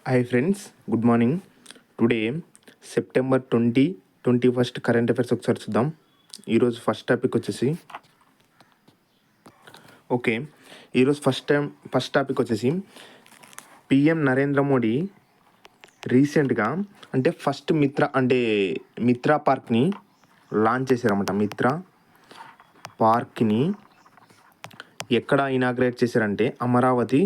Hi friends, good morning. Today September 2021 current affairs ఒకసారి చూద్దాం. ఈరోజు ఫస్ట్ టాపిక్ వచ్చేసి ఫస్ట్ టాపిక్ వచ్చేసి పిఎం నరేంద్ర మోడీ రీసెంట్గా ఫస్ట్ మిత్రా పార్క్ని లాంచ్ చేశారన్నమాట. మిత్రా పార్క్ని ఎక్కడ ఇనాగ్రేట్ చేశారంటే అమరావతి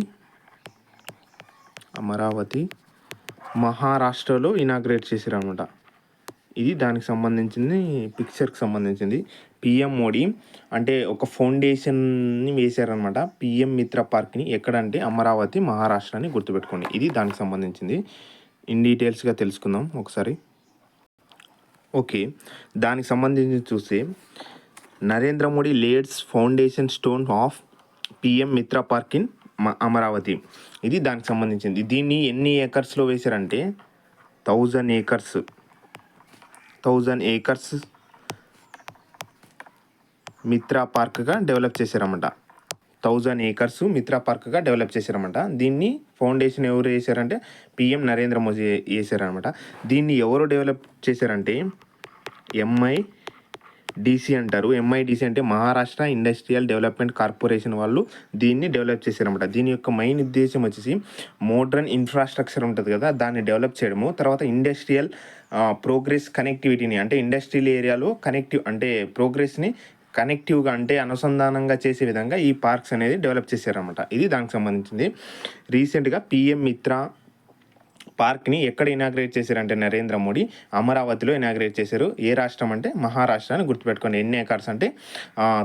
మహారాష్ట్రలో ఇనాగ్రేట్ చేశారనమాట. ఇది దానికి సంబంధించింది, పిక్చర్కి సంబంధించింది. పిఎం మోడీ ఒక ఫౌండేషన్ని వేశారనమాట. పిఎం మిత్ర పార్క్ని ఎక్కడంటే అమరావతి మహారాష్ట్ర అని గుర్తుపెట్టుకోండి. ఇది దానికి సంబంధించింది. ఇన్ డీటెయిల్స్గా తెలుసుకుందాం ఒకసారి. దానికి సంబంధించి చూస్తే Narendra Modi leads foundation stone of PM మిత్ర పార్క్ ఇన్ అమరావతి. ఇది దానికి సంబంధించింది. దీన్ని ఎన్ని ఏకర్స్లో వేశారంటే 1000 ఏకర్స్ మిత్రా పార్క్గా డెవలప్ చేశారన్నమాట. 1000 ఏకర్స్ మిత్రా పార్క్గా డెవలప్ చేశారన్నమాట. దీన్ని ఫౌండేషన్ ఎవరు వేశారంటే పిఎం నరేంద్ర మోదీ వేశారనమాట. దీన్ని ఎవరు డెవలప్ చేశారంటే ఎంఐడిసి అంటారు. ఎంఐడిసి అంటే మహారాష్ట్ర ఇండస్ట్రియల్ డెవలప్మెంట్ కార్పొరేషన్ వాళ్ళు దీన్ని డెవలప్ చేశారన్నమాట. దీని యొక్క మెయిన్ ఉద్దేశం వచ్చేసి మోడ్రన్ ఇన్ఫ్రాస్ట్రక్చర్ ఉంటుంది కదా, దాన్ని డెవలప్ చేయడము. తర్వాత ఇండస్ట్రియల్ ప్రోగ్రెస్ కనెక్టివిటీని ఇండస్ట్రియల్ ఏరియాలో ప్రోగ్రెస్ని కనెక్టివ్గా అనుసంధానంగా చేసే విధంగా ఈ పార్క్స్ అనేది డెవలప్ చేశారన్నమాట. ఇది దానికి సంబంధించింది. రీసెంట్గా పిఎం మిత్ర పార్క్ని ఎక్కడ ఇనాగ్రేట్ చేశారంటే నరేంద్ర మోడీ అమరావతిలో ఇనాగ్రేట్ చేశారు. ఏ రాష్ట్రం అంటే మహారాష్ట్ర అని గుర్తుపెట్టుకోండి. ఎన్ని ఏకర్స్ అంటే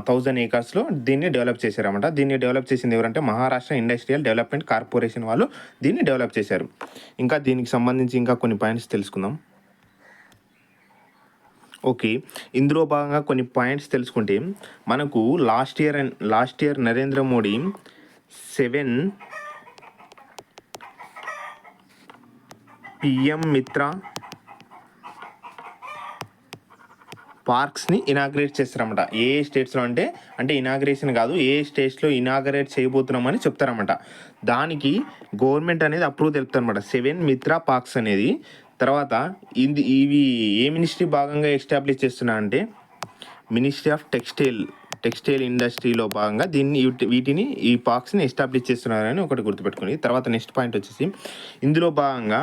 1000 ఏకర్స్లో దీన్ని డెవలప్ చేశారన్నమాట. దీన్ని డెవలప్ చేసింది ఎవరంటే మహారాష్ట్ర ఇండస్ట్రియల్ డెవలప్మెంట్ కార్పొరేషన్ వాళ్ళు దీన్ని డెవలప్ చేశారు. ఇంకా దీనికి సంబంధించి ఇంకా కొన్ని పాయింట్స్ తెలుసుకుందాం. ఇందులో భాగంగా కొన్ని పాయింట్స్ తెలుసుకుంటే మనకు last year Narendra Modi 7 PM మిత్ర పార్క్స్ని ఇనాగ్రేట్ చేస్తారన్నమాట. ఏ స్టేట్స్లో అంటే ఇనాగ్రేషన్ కాదు, ఏ స్టేట్స్లో ఇనాగ్రేట్ చేయబోతున్నామని చెప్తారన్నమాట. దానికి గవర్నమెంట్ అనేది అప్రూవ్ తెలుపుతారన్నమాట. 7 మిత్రా పార్క్స్ అనేది. తర్వాత ఇవి ఏ మినిస్ట్రీ భాగంగా ఎస్టాబ్లిష్ చేస్తున్నారంటే మినిస్ట్రీ ఆఫ్ టెక్స్టైల్ ఇండస్ట్రీలో భాగంగా వీటిని ఈ పార్క్స్ని ఎస్టాబ్లిష్ చేస్తున్నారని ఒకటి గుర్తుపెట్టుకుని. తర్వాత నెక్స్ట్ పాయింట్ వచ్చేసి ఇందులో భాగంగా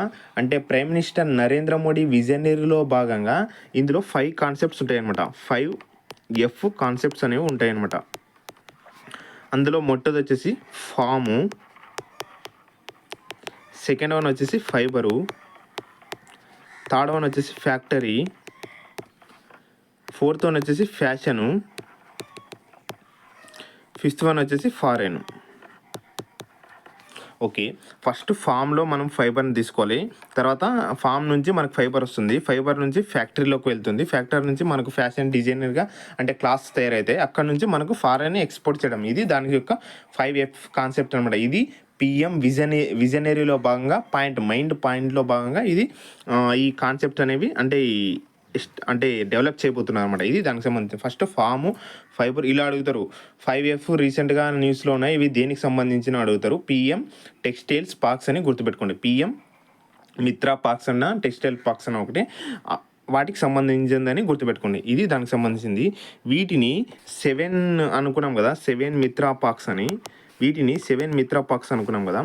ప్రైమ్ మినిస్టర్ నరేంద్ర మోడీ విజనరీలో భాగంగా ఇందులో 5 కాన్సెప్ట్స్ ఉంటాయన్నమాట. 5F కాన్సెప్ట్స్ అనేవి ఉంటాయన్నమాట. అందులో మొట్టది వచ్చేసి ఫాము, సెకండ్ వన్ వచ్చేసి ఫైబరు, థర్డ్ వన్ వచ్చేసి ఫ్యాక్టరీ, ఫోర్త్ వన్ వచ్చేసి ఫ్యాషను, ఫిఫ్త్ వన్ వచ్చేసి ఫారెన్. ఫస్ట్ ఫామ్లో మనం ఫైబర్ని తీసుకోవాలి. తర్వాత ఫామ్ నుంచి మనకు ఫైబర్ వస్తుంది. ఫైబర్ నుంచి ఫ్యాక్టరీలోకి వెళ్తుంది. ఫ్యాక్టరీ నుంచి మనకు ఫ్యాషన్ డిజైనర్గా క్లాత్స్ తయారైతే అక్కడ నుంచి మనకు ఫారెన్ ఎక్స్పోర్ట్ చేయడం. ఇది దాని యొక్క 5F కాన్సెప్ట్ అనమాట. ఇది పిఎం విజనరీలో భాగంగా మైండ్ పాయింట్లో భాగంగా ఇది ఈ కాన్సెప్ట్ అనేవి డెవలప్ చేయబోతున్నారు అనమాట. ఇది దానికి సంబంధించి ఫస్ట్ ఫాము, ఫైబర్ ఇలా అడుగుతారు. 5F రీసెంట్గా న్యూస్లో ఉన్నాయి. ఇవి దేనికి సంబంధించిన అడుగుతారు. పిఎం టెక్స్టైల్స్ పార్క్స్ అని గుర్తుపెట్టుకోండి. పిఎం మిత్రా పార్క్స్ అన్న టెక్స్టైల్ పార్క్స్ అన్న ఒకటి వాటికి సంబంధించిందని గుర్తుపెట్టుకోండి. ఇది దానికి సంబంధించింది. వీటిని 7 అనుకున్నాం కదా, 7 మిత్రా పార్క్స్ అని. వీటిని 7 మిత్రా పార్క్స్ అనుకున్నాం కదా,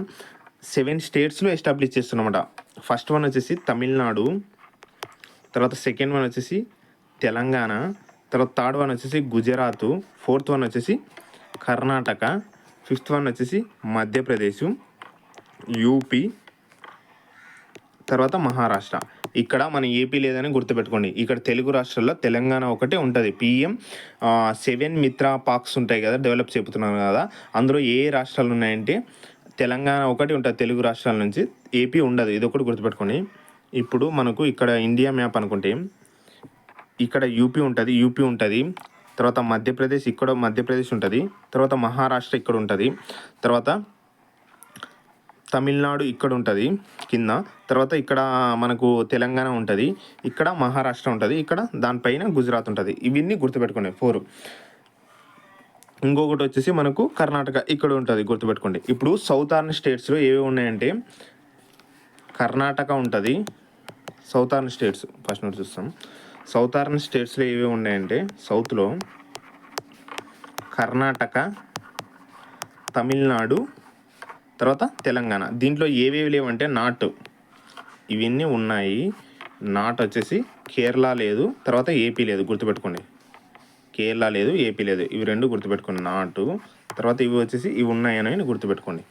7 స్టేట్స్లో ఎస్టాబ్లిష్ చేస్తున్నమాట. ఫస్ట్ వన్ వచ్చేసి తమిళనాడు, తర్వాత సెకండ్ వన్ వచ్చేసి తెలంగాణ, తర్వాత థర్డ్ వన్ వచ్చేసి గుజరాత్, ఫోర్త్ వన్ వచ్చేసి కర్ణాటక, ఫిఫ్త్ వన్ వచ్చేసి మధ్యప్రదేశ్, యూపీ, తర్వాత మహారాష్ట్ర. ఇక్కడ మన ఏపీ లేదని గుర్తుపెట్టుకోండి. ఇక్కడ తెలుగు రాష్ట్రాల్లో తెలంగాణ ఒకటే ఉంటుంది. పిఎం 7 మిత్రా పార్క్స్ ఉంటాయి కదా, డెవలప్ చేపుతున్నారు కదా, అందులో ఏ రాష్ట్రాలు ఉన్నాయంటే తెలంగాణ ఒకటి ఉంటుంది తెలుగు రాష్ట్రాల నుంచి, ఏపీ ఉండదు. ఇది ఒకటి గుర్తుపెట్టుకోండి. ఇప్పుడు మనకు ఇక్కడ ఇండియా మ్యాప్ అనుకుంటే ఇక్కడ యూపీ ఉంటుంది. తర్వాత మధ్యప్రదేశ్ ఉంటుంది. తర్వాత మహారాష్ట్ర ఇక్కడ ఉంటుంది. తర్వాత తమిళనాడు ఇక్కడ ఉంటుంది కింద. తర్వాత ఇక్కడ మనకు తెలంగాణ ఉంటుంది. ఇక్కడ మహారాష్ట్ర ఉంటుంది. ఇక్కడ దానిపైన గుజరాత్ ఉంటుంది. ఇవన్నీ గుర్తుపెట్టుకోండి 4. ఇంకొకటి వచ్చేసి మనకు కర్ణాటక ఇక్కడ ఉంటుంది, గుర్తుపెట్టుకోండి. ఇప్పుడు సౌతర్న్ స్టేట్స్లో ఏవి ఉన్నాయంటే కర్ణాటక ఉంటుంది. సౌతర్న్ స్టేట్స్ ఫస్ట్ నోట్ చూస్తాం. సౌతర్న్ స్టేట్స్లో ఏవి ఉన్నాయంటే సౌత్లో కర్ణాటక, తమిళనాడు, తర్వాత తెలంగాణ. దీంట్లో ఏవేవి లేవంటే నాట్ ఇవన్నీ ఉన్నాయి. నాట్ వచ్చేసి కేరళ లేదు, తర్వాత ఏపీ లేదు, గుర్తుపెట్టుకోండి. కేరళ లేదు, ఏపీ లేదు, ఇవి రెండు గుర్తుపెట్టుకోండి. నాటు తర్వాత ఇవి వచ్చేసి ఇవి ఉన్నాయని గుర్తుపెట్టుకోండి.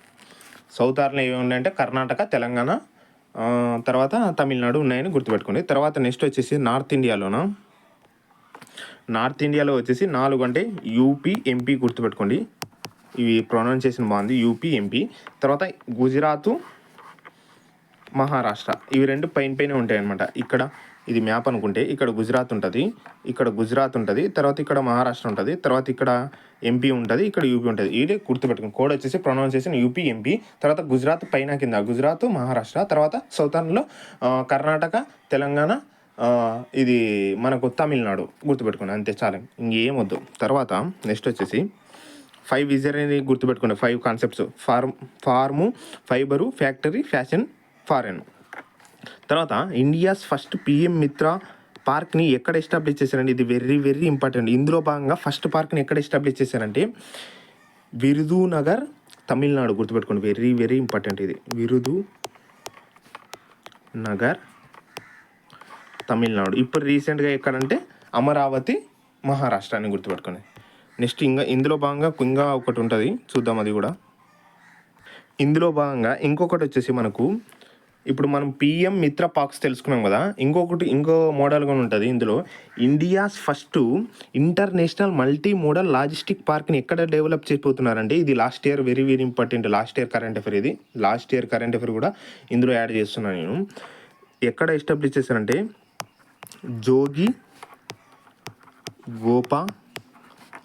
సౌతర్న్లో ఏవి ఉన్నాయంటే కర్ణాటక, తెలంగాణ, తర్వాత తమిళనాడు ఉన్నాయని గుర్తుపెట్టుకోండి. తర్వాత నెక్స్ట్ వచ్చేసి నార్త్ ఇండియాలో వచ్చేసి 4 అంటే యూపీ, ఎంపీ గుర్తుపెట్టుకోండి. ఇవి ప్రొనౌన్సియేషన్ బాగుంది, యూపీ, ఎంపీ. తర్వాత గుజరాత్, మహారాష్ట్ర, ఇవి రెండు పైన ఉంటాయి అనమాట. ఇక్కడ ఇది మ్యాప్ అనుకుంటే ఇక్కడ గుజరాత్ ఉంటుంది, తర్వాత ఇక్కడ మహారాష్ట్ర ఉంటుంది, తర్వాత ఇక్కడ ఎంపీ ఉంటుంది, ఇక్కడ యూపీ ఉంటుంది. ఇది గుర్తుపెట్టుకుని కోడ్ వచ్చేసి ప్రొనౌన్సియేషన్ యూపీ, ఎంపీ. తర్వాత గుజరాత్ పైన కింద గుజరాత్, మహారాష్ట్ర, తర్వాత సౌతర్న్లో కర్ణాటక, తెలంగాణ, ఇది మనకు తమిళనాడు గుర్తుపెట్టుకోండి. అంతే చాలు, ఇంకేం వద్దు. తర్వాత నెక్స్ట్ వచ్చేసి 5 విజర్ అనేది గుర్తుపెట్టుకోండి. 5 concepts: form, fibre, factory, fashion, foreign. తర్వాత ఇండియాస్ ఫస్ట్ పిఎం మిత్ర పార్క్ని ఎక్కడ ఎస్టాబ్లిష్ చేశారంటే ఇది వెరీ ఇంపార్టెంట్. ఇందులో భాగంగా ఫస్ట్ పార్క్ని ఎక్కడ ఎస్టాబ్లిష్ చేశారంటే విరుదునగర్, తమిళనాడు గుర్తుపెట్టుకోండి. వెరీ ఇంపార్టెంట్ ఇది. విరుదునగర్, తమిళనాడు. ఇప్పుడు రీసెంట్గా ఎక్కడంటే అమరావతి, మహారాష్ట్ర అని గుర్తుపెట్టుకోండి. నెక్స్ట్ ఇందులో భాగంగా ఒకటి ఉంటుంది, చూద్దాం అది కూడా. ఇందులో భాగంగా ఇంకొకటి వచ్చేసి మనకు ఇప్పుడు మనం పిఎం మిత్ర పార్క్స్ తెలుసుకున్నాం కదా, ఇంకో మోడల్ కూడా ఉంటుంది. ఇందులో India's first international multi modal logistic పార్క్ని ఎక్కడ డెవలప్ చేయబోతున్నారంటే ఇది last year very important. Last year current affair కూడా ఇందులో యాడ్ చేస్తున్నాను నేను. ఎక్కడ ఎస్టాబ్లిష్ చేశారంటే జోగిఘోపా,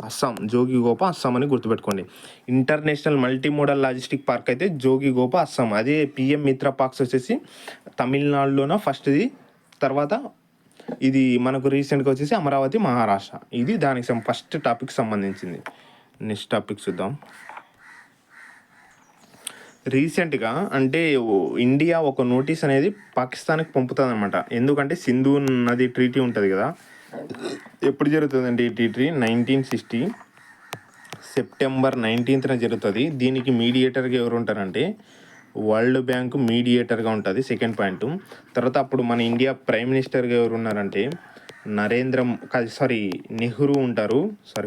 అస్సాం అని గుర్తుపెట్టుకోండి. International multi modal logistic park అయితే జోగిఘోపా, అస్సాం. అదే పిఎం మిత్ర పార్క్స్ వచ్చేసి తమిళనాడులోన ఫస్ట్ది, తర్వాత ఇది మనకు రీసెంట్గా వచ్చేసి అమరావతి, మహారాష్ట్ర. ఇది దానికి ఫస్ట్ టాపిక్ సంబంధించింది. నెక్స్ట్ టాపిక్ చూద్దాం. రీసెంట్గా అంటే ఇండియా ఒక నోటీస్ అనేది పాకిస్తాన్కి పంపుతుంది అనమాట. ఎందుకంటే సింధు నది ట్రీటీ ఉంటుంది కదా, ఎప్పుడు జరుగుతుందండి ఈ ట్రీటీ? 1960 సెప్టెంబర్ 19th జరుగుతుంది. దీనికి మీడియేటర్గా ఎవరు ఉంటారంటే వరల్డ్ బ్యాంక్ మీడియేటర్గా ఉంటుంది. Second point. తర్వాత అప్పుడు మన ఇండియా ప్రైమ్ మినిస్టర్గా ఎవరు ఉన్నారంటే నెహ్రూ ఉంటారు.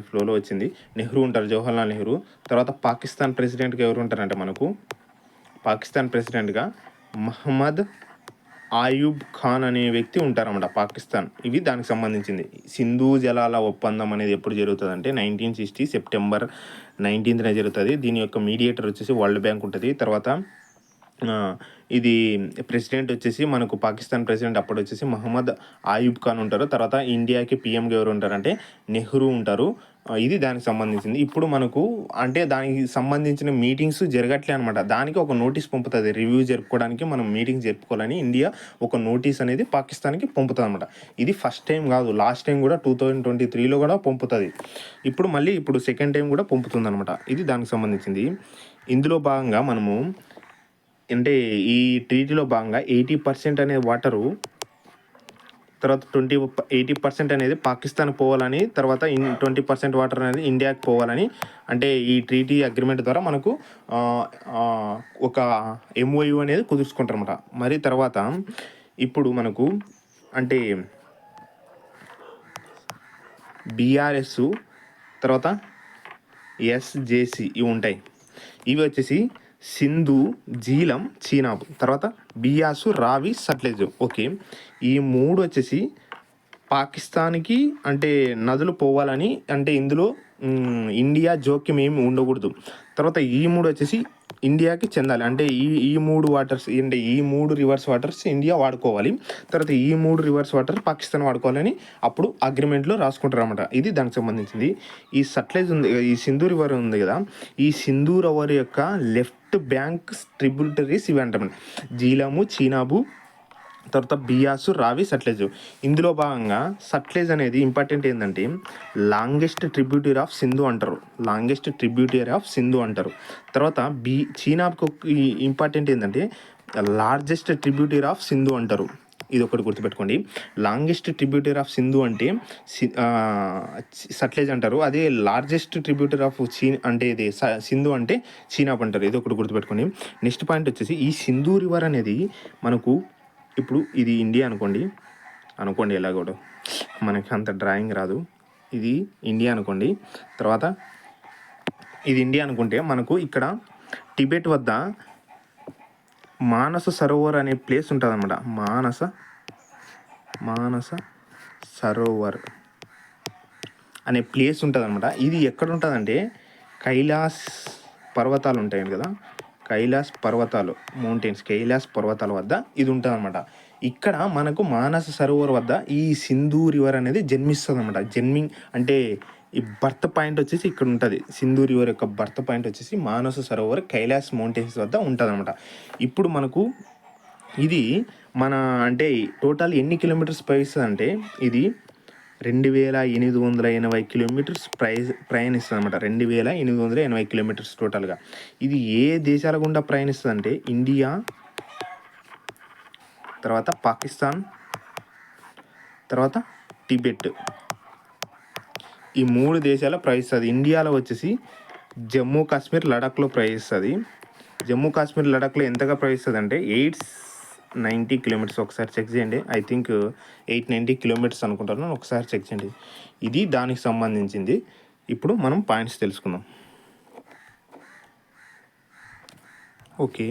ఫ్లోలో వచ్చింది. నెహ్రూ ఉంటారు, జవహర్లాల్ నెహ్రూ. తర్వాత పాకిస్తాన్ ప్రెసిడెంట్గా ఎవరు ఉంటారంటే మనకు పాకిస్తాన్ ప్రెసిడెంట్గా మహమ్మద్ ఆయూబ్ ఖాన్ అనే వ్యక్తి ఉంటారన్నమాట పాకిస్తాన్. ఇవి దానికి సంబంధించింది. సింధు జలాల ఒప్పందం అనేది ఎప్పుడు జరుగుతుంది అంటే 1960 సెప్టెంబర్ 19th జరుగుతుంది. దీని యొక్క మీడియేటర్ వచ్చేసి వరల్డ్ బ్యాంక్ ఉంటుంది. తర్వాత ఇది ప్రెసిడెంట్ వచ్చేసి మనకు పాకిస్తాన్ ప్రెసిడెంట్ అప్పుడు వచ్చేసి మహమ్మద్ ఆయూబ్ ఖాన్ ఉంటారు. తర్వాత ఇండియాకి పిఎంగా ఎవరు ఉంటారంటే నెహ్రూ ఉంటారు. ఇది దానికి సంబంధించింది. ఇప్పుడు మనకు అంటే దానికి సంబంధించిన మీటింగ్స్ జరగట్లే అనమాట. దానికి ఒక నోటీస్ పంపుతుంది. రివ్యూ జరుపుకోవడానికి మనం మీటింగ్ జరుపుకోవాలని ఇండియా ఒక నోటీస్ అనేది పాకిస్తాన్కి పంపుతుంది అనమాట. ఇది ఫస్ట్ టైం కాదు, లాస్ట్ టైం కూడా 2023లో కూడా పంపుతుంది. ఇప్పుడు సెకండ్ టైం కూడా పంపుతుంది అనమాట. ఇది దానికి సంబంధించింది. ఇందులో భాగంగా మనము అంటే ఈ ట్రీటీలో భాగంగా 80% అనే వాటరు, తర్వాత 80% అనేది పాకిస్తాన్ పోవాలని, తర్వాత 20% వాటర్ అనేది ఇండియాకి పోవాలని అంటే ఈ ట్రీటీ అగ్రిమెంట్ ద్వారా మనకు ఒక MOU అనేది కుదుర్చుకుంటారు అన్నమాట. మరి తర్వాత ఇప్పుడు మనకు అంటే BRS, తర్వాత SJC ఇవి ఉంటాయి. ఇవి వచ్చేసి సింధు, జీలం, చీనాబ్, తర్వాత బియాసు, రావి, సట్లెజ్. ఓకే, ఈ 3 వచ్చేసి పాకిస్తాన్కి అంటే నదులు పోవాలని అంటే ఇందులో ఇండియా జోక్యం ఏమి ఉండకూడదు. తర్వాత ఈ 3 వచ్చేసి ఇండియాకి చెందాలి. అంటే ఈ 3 వాటర్స్ అంటే ఈ 3 రివర్స్ వాటర్స్ ఇండియా వాడుకోవాలి. తర్వాత ఈ 3 రివర్స్ వాటర్ పాకిస్తాన్ వాడుకోవాలని అప్పుడు అగ్రిమెంట్లో రాసుకుంటారు అన్నమాట. ఇది దానికి సంబంధించింది. ఈ సట్లెజ్ ఉంది, ఈ సింధు రివర్ ఉంది కదా, ఈ సింధు రివర్ యొక్క లెఫ్ట్ బ్యాంక్ ట్రిబ్యూటరీస్ ఇవి అంటారు: జీలము, చీనాబు, తర్వాత బియాసు, రావి, సట్లెజ్. ఇందులో భాగంగా సట్లెజ్ అనేది ఇంపార్టెంట్ ఏంటంటే లాంగెస్ట్ ట్రిబ్యూటరీ ఆఫ్ సింధు అంటారు. తర్వాత చీనాబ్కి ఇంపార్టెంట్ ఏంటంటే లార్జెస్ట్ ట్రిబ్యూటరీ ఆఫ్ సింధు అంటారు. ఇది ఒకటి గుర్తుపెట్టుకోండి. లాంగెస్ట్ ట్రిబ్యూటరీ ఆఫ్ సింధు అంటే సట్లెజ్ అంటారు. అదే లార్జెస్ట్ ట్రిబ్యూటరీ ఆఫ్ అంటే ఇది సింధు అంటే చీనాబ్ అంటారు. ఇది ఒకటి గుర్తుపెట్టుకోండి. నెక్స్ట్ పాయింట్ వచ్చేసి ఈ సింధు రివర్ అనేది మనకు ఇప్పుడు ఇది ఇండియా అనుకోండి ఎలా కూడా మనకి అంత డ్రాయింగ్ రాదు. ఇది ఇండియా అనుకోండి. తర్వాత ఇది ఇండియా అనుకుంటే మనకు ఇక్కడ టిబెట్ వద్ద మానస సరోవర్ అనే ప్లేస్ ఉంటుంది అన్నమాట. మానస సరోవర్ అనే ప్లేస్ ఉంటుంది అనమాట. ఇది ఎక్కడ ఉంటుందంటే కైలాస్ పర్వతాలు ఉంటాయి కదా, కైలాస్ పర్వతాల వద్ద ఇది ఉంటుంది అనమాట. ఇక్కడ మనకు మానస సరోవర్ వద్ద ఈ సింధు రివర్ అనేది జన్మిస్తుంది అనమాట. అంటే ఈ బర్త్ పాయింట్ వచ్చేసి ఇక్కడ ఉంటుంది. సింధు రివర్ యొక్క బర్త్ పాయింట్ వచ్చేసి మానస సరోవర్ కైలాస్ మౌంటైన్స్ వద్ద ఉంటుంది అనమాట. ఇప్పుడు మనకు ఇది అంటే టోటల్ ఎన్ని కిలోమీటర్స్ ప్రయాణిస్తుంది అంటే ఇది 2880 కిలోమీటర్స్ ప్రయాణిస్తుంది అనమాట. 2880 కిలోమీటర్స్ టోటల్గా. ఇది ఏ దేశాల గుండా ప్రయాణిస్తుంది అంటే ఇండియా, తర్వాత పాకిస్తాన్, తర్వాత టిబెట్, ఈ 3 దేశాలు ప్రయాణిస్తుంది. ఇండియాలో వచ్చేసి జమ్మూ కాశ్మీర్, లడాఖ్లో ప్రయాణిస్తుంది. జమ్మూ కాశ్మీర్, లడాఖ్లో ఎంతగా ప్రయాణిస్తుంది అంటే 890 కిలోమీటర్స్. ఒకసారి చెక్ చేయండి. ఐ థింక్ 890 కిలోమీటర్స్ అనుకుంటున్నాను. ఒకసారి చెక్ చేయండి. ఇది దానికి సంబంధించింది. ఇప్పుడు మనం పాయింట్స్ తెలుసుకుందాం. Okay.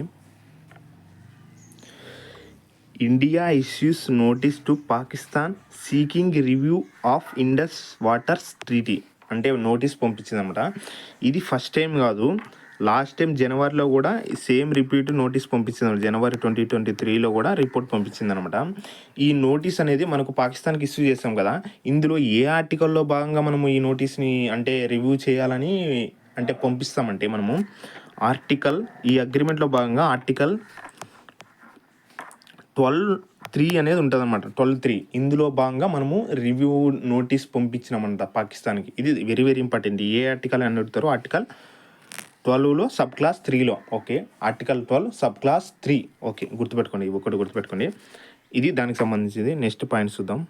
India issues notice to Pakistan seeking review of Indus waters treaty అంటే నోటీస్ పంపించిందన్నమాట. ఇది ఫస్ట్ టైం కాదు, లాస్ట్ టైం జనవరిలో కూడా సేమ్ రిపీట్ నోటీస్ పంపించింది. జనవరి 2023లో కూడా రిపోర్ట్ పంపించిందనమాట. ఈ నోటీస్ అనేది మనకు పాకిస్తాన్కి ఇష్యూ చేస్తాం కదా, ఇందులో ఏ ఆర్టికల్లో భాగంగా మనము ఈ నోటీస్ని అంటే రివ్యూ చేయాలని అంటే పంపిస్తామంటే మనము ఈ అగ్రిమెంట్లో భాగంగా ఆర్టికల్ 12(3) అనేది ఉంటుంది అనమాట. 12(3) ఇందులో భాగంగా మనము రివ్యూ నోటీస్ పంపించినామంట పాకిస్తాన్కి. ఇది వెరీ వెరీ ఇంపార్టెంట్. ఏ ఆర్టికల్ అని అడుగుతారో ఆర్టికల్ 12లో సబ్ క్లాస్ 3లో. Okay, article 12 sub clause 3. Okay, గుర్తుపెట్టుకోండి. ఒకటి గుర్తుపెట్టుకోండి. ఇది దానికి సంబంధించింది. నెక్స్ట్ పాయింట్స్ చూద్దాం.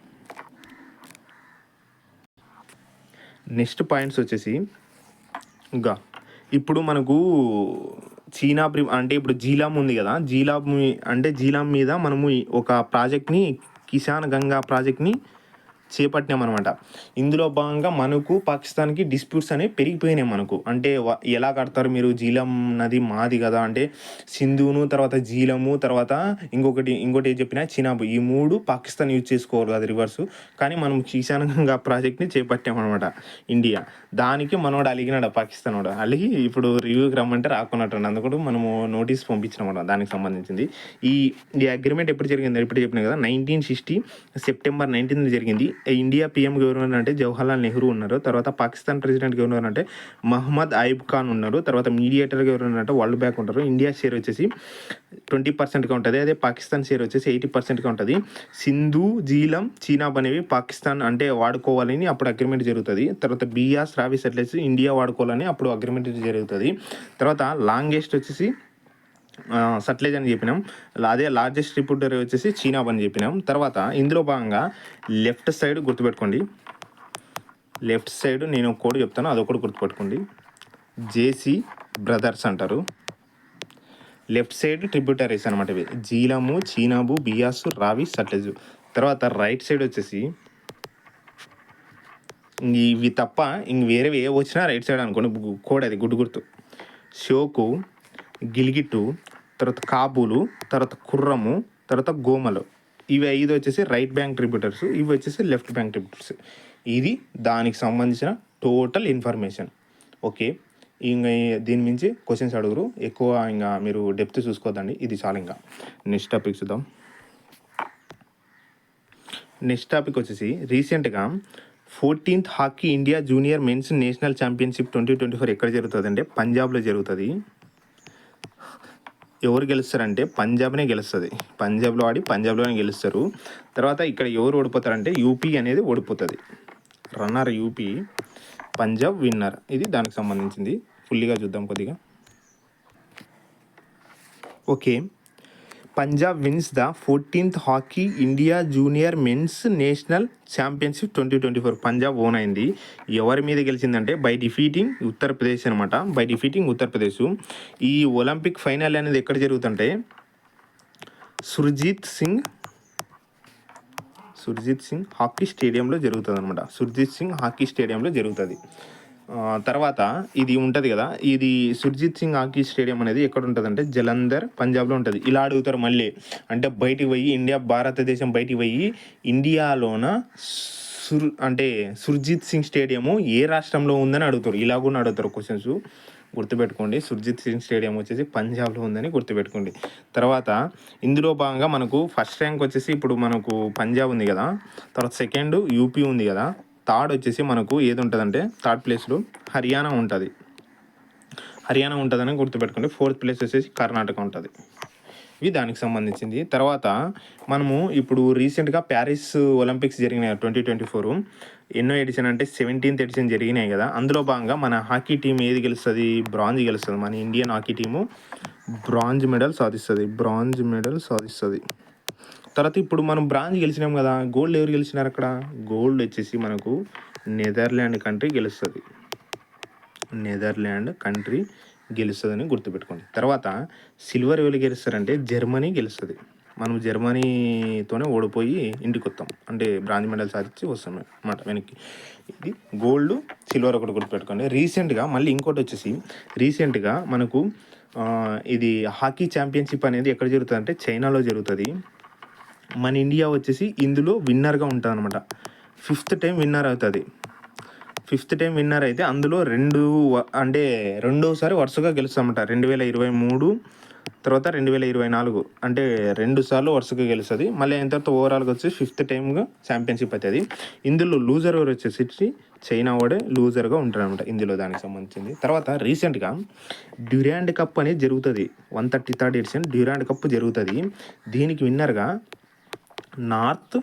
నెక్స్ట్ పాయింట్స్ వచ్చేసి ఇంకా ఇప్పుడు మనకు అంటే ఇప్పుడు జీలాం ఉంది కదా, జీలాం మీద మనము ఒక ప్రాజెక్ట్ని కిసాన్ గంగా ప్రాజెక్ట్ని చేపట్టినామన్నమాట. ఇందులో భాగంగా మనకు పాకిస్తాన్కి డిస్ప్యూట్స్ అనేవి పెరిగిపోయినాయి. మనకు అంటే ఎలా కడతారు మీరు, జీలం నది మాది కదా అంటే సింధును, తర్వాత జీలము, తర్వాత ఇంకోటి ఏం చెప్పినా చినాబ్, ఈ 3 పాకిస్తాన్ యూజ్ చేసుకోవాలి కదా రివర్సు. కానీ మనం కిసాన్ గంగా ప్రాజెక్ట్ని చేపట్టామన్నమాట ఇండియా. దానికి మనోడు అలిగినాడు, పాకిస్తాన్ వాడు అలిగి ఇప్పుడు రివ్యూకి రమ్మంటే రాకున్నట్టు. అందుకు మనము నోటీస్ పంపించినామన్నమాట దానికి సంబంధించింది. ఈ అగ్రిమెంట్ ఎప్పుడు జరిగింది ఇప్పుడు చెప్పినా కదా, 1960 సెప్టెంబర్ 19 జరిగింది. ఇండియా పిఎం గవర్నర్ అంటే జవహర్లాల్ నెహ్రూ ఉన్నారు. తర్వాత పాకిస్తాన్ ప్రెసిడెంట్ గవర్నర్ అంటే మహమ్మద్ అయూబ్ ఖాన్ ఉన్నారు. తర్వాత మీడియేటర్ గవర్నర్ అంటే వరల్డ్ బ్యాంక్ ఉంటారు. ఇండియా షేర్ వచ్చేసి 20%గా ఉంటుంది. అదే పాకిస్తాన్ షేర్ వచ్చేసి 80%గా ఉంటుంది. సింధు, జీలం, చీనాబ్ అనేవి పాకిస్తాన్ అంటే వాడుకోవాలని అప్పుడు అగ్రిమెంట్ జరుగుతుంది. తర్వాత బియాస్, రావి సెటిలైట్స్ ఇండియా వాడుకోవాలని అప్పుడు అగ్రిమెంట్ జరుగుతుంది. తర్వాత లాంగెస్ట్ వచ్చేసి సట్లెజ్ అని చెప్పినాం. అదే లార్జెస్ట్ ట్రిబ్యూటరీ వచ్చేసి చీనాబ్ అని చెప్పినాం. తర్వాత ఇందులో భాగంగా లెఫ్ట్ సైడ్ గుర్తుపెట్టుకోండి. లెఫ్ట్ సైడ్ నేను కోడ్ చెప్తాను, అదొకటి గుర్తుపెట్టుకోండి. జేసీ బ్రదర్స్ అంటారు. లెఫ్ట్ సైడ్ ట్రిబ్యూటరీస్ అనమాట ఇవి. జీలము, చీనాబు, బియాస్, రావి, సట్లెజ్. తర్వాత రైట్ సైడ్ వచ్చేసి ఇవి తప్ప ఇంక వేరేవి ఏ వచ్చినా రైట్ సైడ్ అనుకోండి. కోడ్ అది గుర్తు. షోకు, గిల్గిట్టు, తర్వాత కాబూలు, తర్వాత కుర్రము, తర్వాత గోమలు. ఇవి 5 వచ్చేసి రైట్ బ్యాంక్ ట్రిబ్యూటర్స్, ఇవి వచ్చేసి లెఫ్ట్ బ్యాంక్ ట్రిబ్యూటర్స్. ఇది దానికి సంబంధించిన టోటల్ ఇన్ఫర్మేషన్. ఓకే, ఇంకా దీని మించి క్వశ్చన్స్ అడుగురు ఎక్కువ, ఇంకా మీరు డెప్త్ చూసుకోవద్దండి. ఇది చాలా. ఇంకా నెక్స్ట్ టాపిక్ చూద్దాం. నెక్స్ట్ టాపిక్ వచ్చేసి రీసెంట్గా 14th hockey India junior men's national championship 2024 ఎక్కడ జరుగుతుంది అంటే పంజాబ్లో జరుగుతుంది. ఎవరు గెలుస్తారంటే పంజాబ్నే గెలుస్తుంది. పంజాబ్లో ఆడి పంజాబ్లోనే గెలుస్తారు. తర్వాత ఇక్కడ ఎవరు ఓడిపోతారంటే యూపీ అనేది ఓడిపోతుంది. Runner UP, Punjab winner. ఇది దానికి సంబంధించింది. ఫుల్గా చూద్దాం కొద్దిగా. Okay, Punjab wins the 14th hockey India junior men's national championship 2024. Punjab own అయింది. ఎవరి మీద గెలిచిందంటే బై డిఫీటింగ్ ఉత్తరప్రదేశ్ అనమాట. By defeating Uttar Pradesh. ఈ ఒలింపిక్ ఫైనల్ అనేది ఎక్కడ జరుగుతుంటే సుర్జీత్ సింగ్ హాకీ స్టేడియంలో జరుగుతుంది అనమాట. సుర్జీత్ సింగ్ హాకీ స్టేడియంలో జరుగుతుంది. తర్వాత ఇది ఉంటుంది కదా, ఇది సుర్జీత్ సింగ్ హాకీ స్టేడియం అనేది ఎక్కడ ఉంటుంది అంటే జలంధర్, పంజాబ్లో ఉంటుంది. ఇలా అడుగుతారు మళ్ళీ, అంటే బయటికి పోయి భారతదేశం బయటికి పోయి ఇండియాలోన అంటే సుర్జీత్ సింగ్ స్టేడియము ఏ రాష్ట్రంలో ఉందని అడుగుతారు. ఇలా కూడా అడుగుతారు క్వశ్చన్స్, గుర్తుపెట్టుకోండి. సుర్జీత్ సింగ్ స్టేడియం వచ్చేసి పంజాబ్లో ఉందని గుర్తుపెట్టుకోండి. తర్వాత ఇందులో భాగంగా మనకు ఫస్ట్ ర్యాంక్ వచ్చేసి ఇప్పుడు మనకు పంజాబ్ ఉంది కదా, తర్వాత సెకండ్ యూపీ ఉంది కదా, థర్డ్ వచ్చేసి మనకు ఏది ఉంటుందంటే థర్డ్ ప్లేస్లో హర్యానా ఉంటుందని గుర్తుపెట్టుకోండి. ఫోర్త్ ప్లేస్ వచ్చేసి కర్ణాటక ఉంటుంది. ఇవి దానికి సంబంధించింది. తర్వాత మనము ఇప్పుడు రీసెంట్గా ప్యారిస్ ఒలింపిక్స్ జరిగినాయి 2024. ఎన్నో ఎడిషన్ అంటే 17th ఎడిషన్ జరిగినాయి కదా. అందులో భాగంగా మన హాకీ టీం ఏది గెలుస్తుంది? బ్రాంజ్ గెలుస్తుంది. మన Indian hockey team bronze medal సాధిస్తుంది. తర్వాత ఇప్పుడు మనం బ్రాంజ్ గెలిచినాం కదా, గోల్డ్ ఎవరు గెలిచినారు అక్కడ? గోల్డ్ వచ్చేసి మనకు నెదర్లాండ్ కంట్రీ గెలుస్తుందని గుర్తుపెట్టుకోండి. తర్వాత సిల్వర్ ఎవరు గెలుస్తారంటే జర్మనీ గెలుస్తుంది. మనం జర్మనీతోనే ఓడిపోయి ఇంటికి వస్తాం, అంటే బ్రాంజ్ మెడల్ సాధించి వస్తాం అన్నమాట వెనక్కి. ఇది గోల్డ్, సిల్వర్ ఒకటి గుర్తుపెట్టుకోండి. రీసెంట్గా మళ్ళీ ఇంకోటి వచ్చేసి మనకు ఇది హాకీ ఛాంపియన్షిప్ అనేది ఎక్కడ జరుగుతుంది అంటే చైనాలో జరుగుతుంది. మన ఇండియా వచ్చేసి ఇందులో విన్నర్గా ఉంటుంది అనమాట. 5th టైం విన్నర్ అవుతుంది. 5th టైం విన్నర్ అయితే అందులో రెండోసారి వరుసగా గెలుస్తామట. 2023 తర్వాత 2024 అంటే 2 సార్లు వరుసగా గెలుస్తుంది. మళ్ళీ అయిన తర్వాత ఓవరాల్గా వచ్చి 5th టైంగా ఛాంపియన్షిప్ అవుతుంది. ఇందులో లూజర్ ఎవరు వచ్చేసి చైనా వాడే లూజర్గా ఉంటారనమాట ఇందులో దానికి సంబంధించింది. తర్వాత రీసెంట్గా డ్యూరాండ్ కప్ అనేది జరుగుతుంది. 133rd ఎడిషన్ డ్యూరాండ్ కప్ జరుగుతుంది. దీనికి విన్నర్గా నార్త్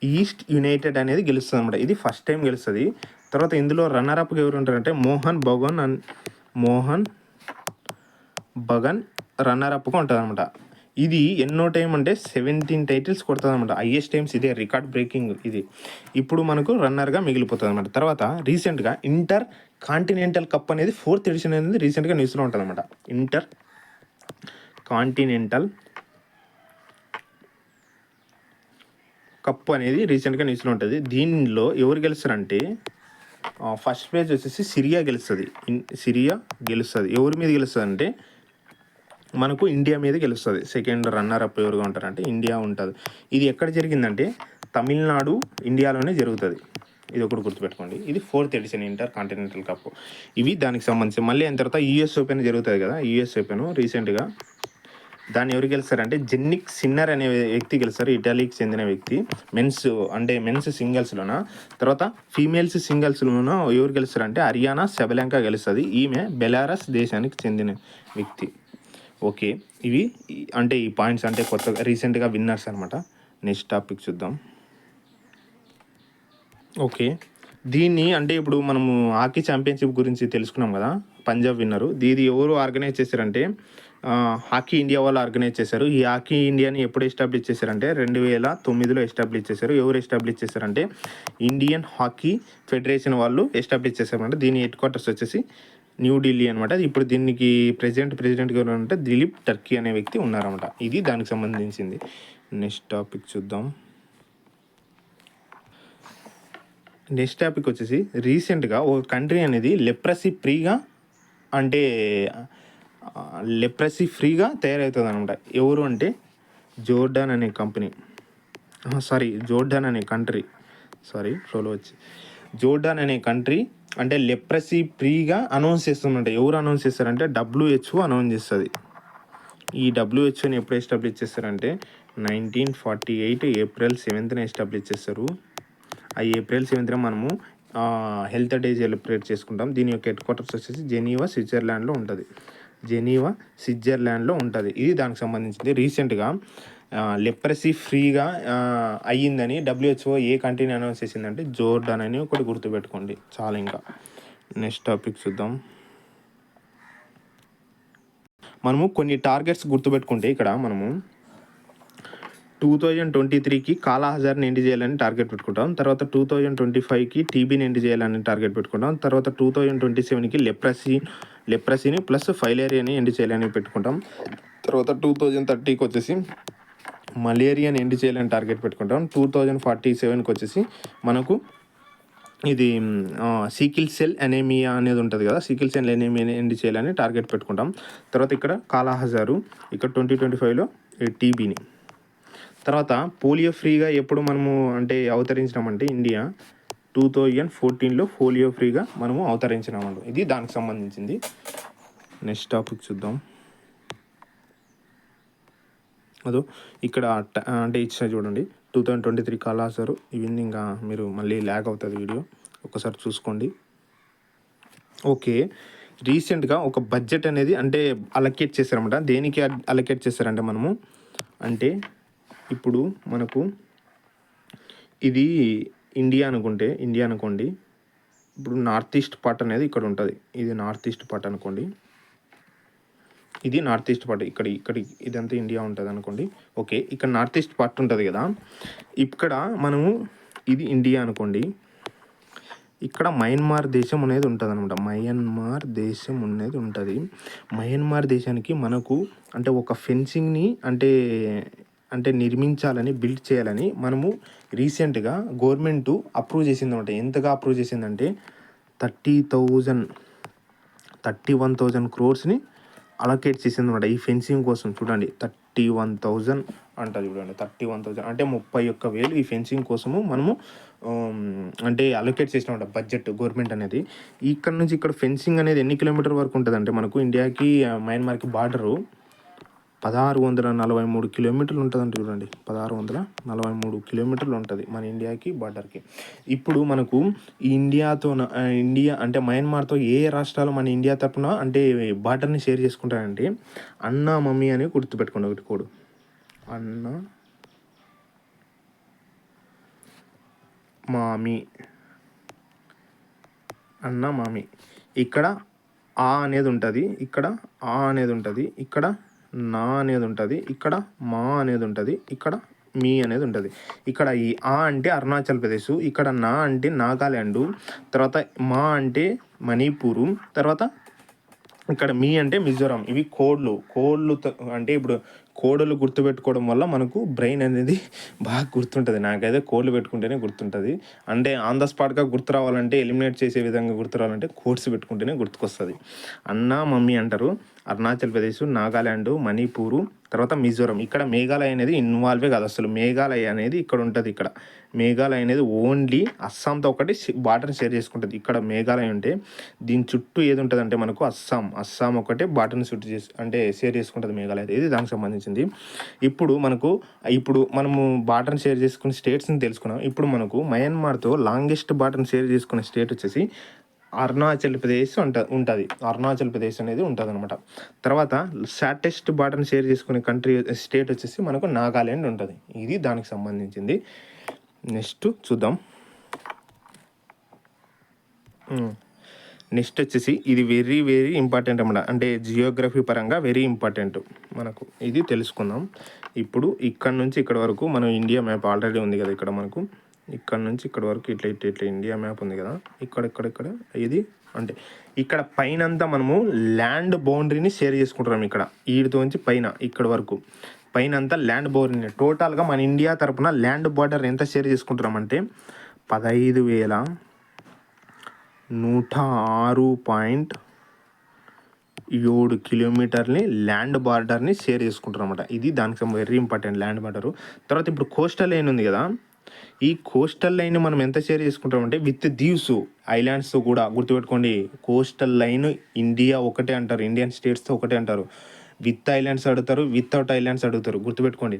ఈస్ట్ యునైటెడ్ అనేది గెలుస్తుంది అనమాట. ఇది ఫస్ట్ టైం గెలుస్తుంది. తర్వాత ఇందులో రన్నర్అప్గా ఎవరు ఉంటారంటే మోహన్ బగన్ రన్నర్అప్గా ఉంటుంది అనమాట. ఇది ఎన్నో టైం అంటే 17 టైటిల్స్ కొడుతుంది అనమాట. హైయెస్ట్ టైమ్స్ ఇదే, రికార్డ్ బ్రేకింగ్ ఇది. ఇప్పుడు మనకు రన్నర్గా మిగిలిపోతుంది అనమాట. తర్వాత రీసెంట్గా ఇంటర్ కాంటినెంటల్ కప్ అనేది 4th ఎడిషన్ అనేది రీసెంట్గా న్యూస్లో ఉంటుంది అనమాట. ఇంటర్ కాంటినెంటల్ కప్ అనేది రీసెంట్గా న్యూస్లో ఉంటుంది. దీనిలో ఎవరు గెలుస్తారంటే ఫస్ట్ ప్లేస్ వచ్చేసి సిరియా గెలుస్తుంది. ఎవరి మీద గెలుస్తుంది అంటే మనకు ఇండియా మీద గెలుస్తుంది. సెకండ్ రన్నర్ అప్ ఎవరుగా ఉంటారంటే ఇండియా ఉంటుంది. ఇది ఎక్కడ జరిగిందంటే తమిళనాడు, ఇండియాలోనే జరుగుతుంది. ఇది ఒకటి గుర్తుపెట్టుకోండి. ఇది 4th edition inter continental cup. ఇవి దానికి సంబంధించి. మళ్ళీ అయిన తర్వాత యుఎస్ ఓపెన్ జరుగుతుంది కదా. యుఎస్ ఓపెన్ రీసెంట్గా దాన్ని ఎవరు గెలుస్తారంటే జెన్నిక్ సిన్నర్ అనే వ్యక్తి గెలుస్తారు. ఇటలీకి చెందిన వ్యక్తి. మెన్స్ సింగిల్స్లోన. తర్వాత ఫీమేల్స్ సింగిల్స్లోన ఎవరు గెలుస్తారంటే అరియానా సెబలంకా గెలుస్తుంది. ఈమె బెలారస్ దేశానికి చెందిన వ్యక్తి. ఓకే, ఇవి అంటే ఈ పాయింట్స్ అంటే కొత్తగా రీసెంట్గా విన్నర్స్ అనమాట. నెక్స్ట్ టాపిక్ చూద్దాం. ఓకే, దీన్ని అంటే ఇప్పుడు మనము హాకీ ఛాంపియన్షిప్ గురించి తెలుసుకున్నాం కదా. పంజాబ్ విన్నరు. ఇది ఎవరు ఆర్గనైజ్ చేశారంటే హాకీ ఇండియా వాళ్ళు ఆర్గనైజ్ చేశారు. ఈ హాకీ ఇండియాని ఎప్పుడు ఎస్టాబ్లిష్ చేశారంటే 2009లో ఎస్టాబ్లిష్ చేశారు. ఎవరు ఎస్టాబ్లిష్ చేశారంటే ఇండియన్ హాకీ ఫెడరేషన్ వాళ్ళు ఎస్టాబ్లిష్ చేశారంటే దీని హెడ్ క్వార్టర్స్ వచ్చేసి న్యూఢిల్లీ అనమాట. ఇప్పుడు దీనికి ప్రెసిడెంట్ ఎవరు అంటే దిలీప్ టర్కీ అనే వ్యక్తి ఉన్నారన్నమాట. ఇది దానికి సంబంధించింది. నెక్స్ట్ టాపిక్ చూద్దాం. నెక్స్ట్ టాపిక్ వచ్చేసి రీసెంట్గా ఒక కంట్రీ అనేది లెప్రసీ ఫ్రీగా తయారవుతుంది అనమాట. ఎవరు అంటే జోర్డాన్ అనే జోర్డాన్ అనే కంట్రీ అంటే లెప్రసీ ఫ్రీగా అనౌన్స్ చేస్తుందంట. ఎవరు అనౌన్స్ చేస్తారంటే WHO అనౌన్స్ చేస్తుంది. ఈ WHOని ఎప్పుడు ఎస్టాబ్లిష్ చేస్తారంటే 1948 April 7th ఎస్టాబ్లిష్ చేస్తారు. ఆ April 7th మనము హెల్త్ డే సెలబ్రేట్ చేసుకుంటాం. దీని యొక్క హెడ్ క్వార్టర్స్ వచ్చేసి జెనీవా స్విట్జర్లాండ్లో ఉంటుంది. ఇది దానికి సంబంధించింది. రీసెంట్గా లెప్రసీ ఫ్రీగా అయ్యిందని WHO ఏ కంట్రీని అనౌన్స్ చేసిందంటే జోర్డాన్ అని ఒకటి గుర్తుపెట్టుకోండి చాలా. ఇంకా నెక్స్ట్ టాపిక్ చూద్దాం. మనము కొన్ని టార్గెట్స్ గుర్తుపెట్టుకుంటే ఇక్కడ మనము 2023కి కాలాహజార్ని ఎండ్ చేయాలని టార్గెట్ పెట్టుకుంటాం. తర్వాత 2025కి టీబీని ఎండ్ చేయాలని టార్గెట్ పెట్టుకుంటాం. తర్వాత 2027కి లెప్రసీని ప్లస్ ఫైలేరియాని ఎండ్ చేయాలని పెట్టుకుంటాం. తర్వాత 2030కి వచ్చేసి మలేరియాని ఎండ్ చేయాలని టార్గెట్ పెట్టుకుంటాం. 2047కి వచ్చేసి మనకు ఇది సీకిల్ సెల్ అనేమియా అనేది ఉంటుంది కదా, సీకిల్ సెల్ అనేమియాని ఎండ్ చేయాలని టార్గెట్ పెట్టుకుంటాం. తర్వాత ఇక్కడ కాలాహజారు, ఇక్కడ 2025లో టీబీని. తర్వాత పోలియో ఫ్రీగా ఎప్పుడు మనము అంటే అవతరించినామంటే ఇండియా 2014లో పోలియో ఫ్రీగా మనము అవతరించినామండి. ఇది దానికి సంబంధించింది. నెక్స్ట్ టాపిక్ చూద్దాం. అదో ఇక్కడ అంటే ఇచ్చిన చూడండి 2023 కాలాహజారు. ఇవన్నీ ఇంకా మీరు మళ్ళీ ల్యాగ్ అవుతుంది వీడియో, ఒకసారి చూసుకోండి. ఓకే, రీసెంట్గా ఒక బడ్జెట్ అనేది అంటే అలొకేట్ చేశారన్నమాట. దేనికి అలొకేట్ చేశారంటే మనము అంటే ఇప్పుడు మనకు ఇది ఇండియా అనుకోండి. ఇప్పుడు నార్త్ ఈస్ట్ పార్ట్ అనేది ఇక్కడ ఉంటుంది. ఇది నార్త్ ఈస్ట్ పార్ట్ అనుకోండి. ఇది నార్త్ ఈస్ట్ పార్ట్, ఇక్కడ ఇదంతా ఇండియా ఉంటుంది అనుకోండి. ఓకే, ఇక్కడ నార్త్ ఈస్ట్ పార్ట్ ఉంటుంది కదా, ఇక్కడ మనము ఇది ఇండియా అనుకోండి. ఇక్కడ మయన్మార్ దేశం అనేది ఉంటుంది అనమాట. మయన్మార్ దేశం అనేది ఉంటుంది. మయన్మార్ దేశానికి మనకు అంటే ఒక ఫెన్సింగ్ని అంటే నిర్మించాలని, బిల్డ్ చేయాలని మనము రీసెంట్గా గవర్నమెంట్ అప్రూవ్ చేసిందన్నమాట. ఎంతగా అప్రూవ్ చేసిందంటే 31,000 crores అలొకేట్ చేసిందన్నమాట ఈ ఫెన్సింగ్ కోసం. చూడండి 31,000 అంట, చూడండి 31,000 అంటే 31,000 ఈ ఫెన్సింగ్ కోసము మనము అంటే అలొకేట్ చేసినమాట బడ్జెట్ గవర్నమెంట్ అనేది. ఇక్కడ నుంచి ఇక్కడ ఫెన్సింగ్ అనేది ఎన్ని కిలోమీటర్ వరకు ఉంటుంది అంటే మనకు ఇండియాకి మయన్మార్కి బార్డరు 1643 కిలోమీటర్లు ఉంటుందంట. చూడండి 1643 కిలోమీటర్లు ఉంటుంది మన ఇండియాకి బార్డర్కి. ఇప్పుడు మనకు ఇండియా అంటే మయన్మార్తో ఏ రాష్ట్రాలు మన ఇండియా తరపున అంటే బార్డర్ని షేర్ చేసుకుంటారంటే అన్నా మమ్మీ అని గుర్తుపెట్టుకోండి. ఒకటి కోడు అన్నా మామి. ఇక్కడ ఆ అనేది ఉంటుంది, ఇక్కడ ఆ అనేది ఉంటుంది, ఇక్కడ నా అనేది ఉంటుంది, ఇక్కడ మా అనేది ఉంటుంది, ఇక్కడ మీ అనేది ఉంటుంది. ఇక్కడ ఈ ఆ అంటే అరుణాచల్ ప్రదేశ్, ఇక్కడ నా అంటే నాగాల్యాండ్, తర్వాత మా అంటే మణిపూరు, తర్వాత ఇక్కడ మీ అంటే మిజోరాం. ఇవి కోడ్లు అంటే ఇప్పుడు కోడ్లు గుర్తుపెట్టుకోవడం వల్ల మనకు బ్రెయిన్ అనేది బాగా గుర్తుంటుంది. నాకైతే కోడ్లు పెట్టుకుంటేనే గుర్తుంటుంది. అంటే ఆన్ ద స్పాట్గా గుర్తు రావాలంటే, ఎలిమినేట్ చేసే విధంగా గుర్తు రావాలంటే కోడ్స్ పెట్టుకుంటేనే గుర్తుకొస్తుంది. అన్నా మమ్మీ అంటారు. అరుణాచల్ ప్రదేశ్, నాగాల్యాండ్, మణిపూరు, తర్వాత మిజోరాం. ఇక్కడ మేఘాలయ అనేది ఇన్వాల్వే కాదు అసలు. మేఘాలయ అనేది ఇక్కడ ఉంటుంది. ఇక్కడ మేఘాలయ అనేది ఓన్లీ అస్సాంతో ఒకటి బార్డర్ షేర్ చేసుకుంటుంది. ఇక్కడ మేఘాలయ ఉంటే దీని చుట్టూ ఏది ఉంటుంది అంటే మనకు అస్సాం ఒకటే బార్డర్ని చుట్టూ అంటే షేర్ చేసుకుంటుంది మేఘాలయ. ఇది దానికి సంబంధించింది. ఇప్పుడు మనము బార్డర్ని షేర్ చేసుకునే స్టేట్స్ని తెలుసుకున్నాం. ఇప్పుడు మనకు మయన్మార్తో లాంగెస్ట్ బార్డర్ని షేర్ చేసుకునే స్టేట్ వచ్చేసి అరుణాచల్ ప్రదేశ్ ఉంటుంది. అరుణాచల్ ప్రదేశ్ అనేది ఉంటుంది అనమాట. తర్వాత షార్టెస్ట్ బార్డర్ని షేర్ చేసుకునే స్టేట్ వచ్చేసి మనకు నాగాల్యాండ్ ఉంటుంది. ఇది దానికి సంబంధించింది. నెక్స్ట్ చూద్దాం. నెక్స్ట్ వచ్చేసి ఇది వెరీ వెరీ ఇంపార్టెంట్ అన్నమాట. అంటే జియోగ్రఫీ పరంగా వెరీ ఇంపార్టెంట్ మనకు. ఇది తెలుసుకుందాం. ఇప్పుడు ఇక్కడ నుంచి ఇక్కడ వరకు మనం ఇండియా మ్యాప్ ఆల్రెడీ ఉంది కదా. ఇక్కడ మనకు ఇక్కడ నుంచి ఇక్కడ వరకు ఇట్లా ఇండియా మ్యాప్ ఉంది కదా. ఇక్కడ ఇది అంటే ఇక్కడ పైన అంతా మనము ల్యాండ్ బౌండరీని షేర్ చేసుకుంటున్నాం. ఇక్కడ వీటితో నుంచి పైన ఇక్కడ వరకు పైన అంతా ల్యాండ్ బౌండరీని టోటల్గా మన ఇండియా తరపున ల్యాండ్ బార్డర్ ఎంత షేర్ చేసుకుంటున్నామంటే 15,106.7 కిలోమీటర్ని ల్యాండ్ బార్డర్ని షేర్ చేసుకుంటున్నామన్నమాట. ఇది దానికి వెరీ ఇంపార్టెంట్ ల్యాండ్ బార్డరు. తర్వాత ఇప్పుడు కోస్టల్ లైన్ ఉంది కదా. ఈ కోస్టల్ లైన్ మనం ఎంత షేర్ చేసుకుంటామంటే విత్ దీవ్స్ ఐలాండ్స్ కూడా గుర్తుపెట్టుకోండి. కోస్టల్ లైన్ ఇండియా ఒకటే అంటారు, ఇండియన్ స్టేట్స్తో ఒకటే అంటారు. విత్ ఐలాండ్స్ అడుగుతారు, వితౌట్ ఐలాండ్స్ అడుగుతారు. గుర్తుపెట్టుకోండి.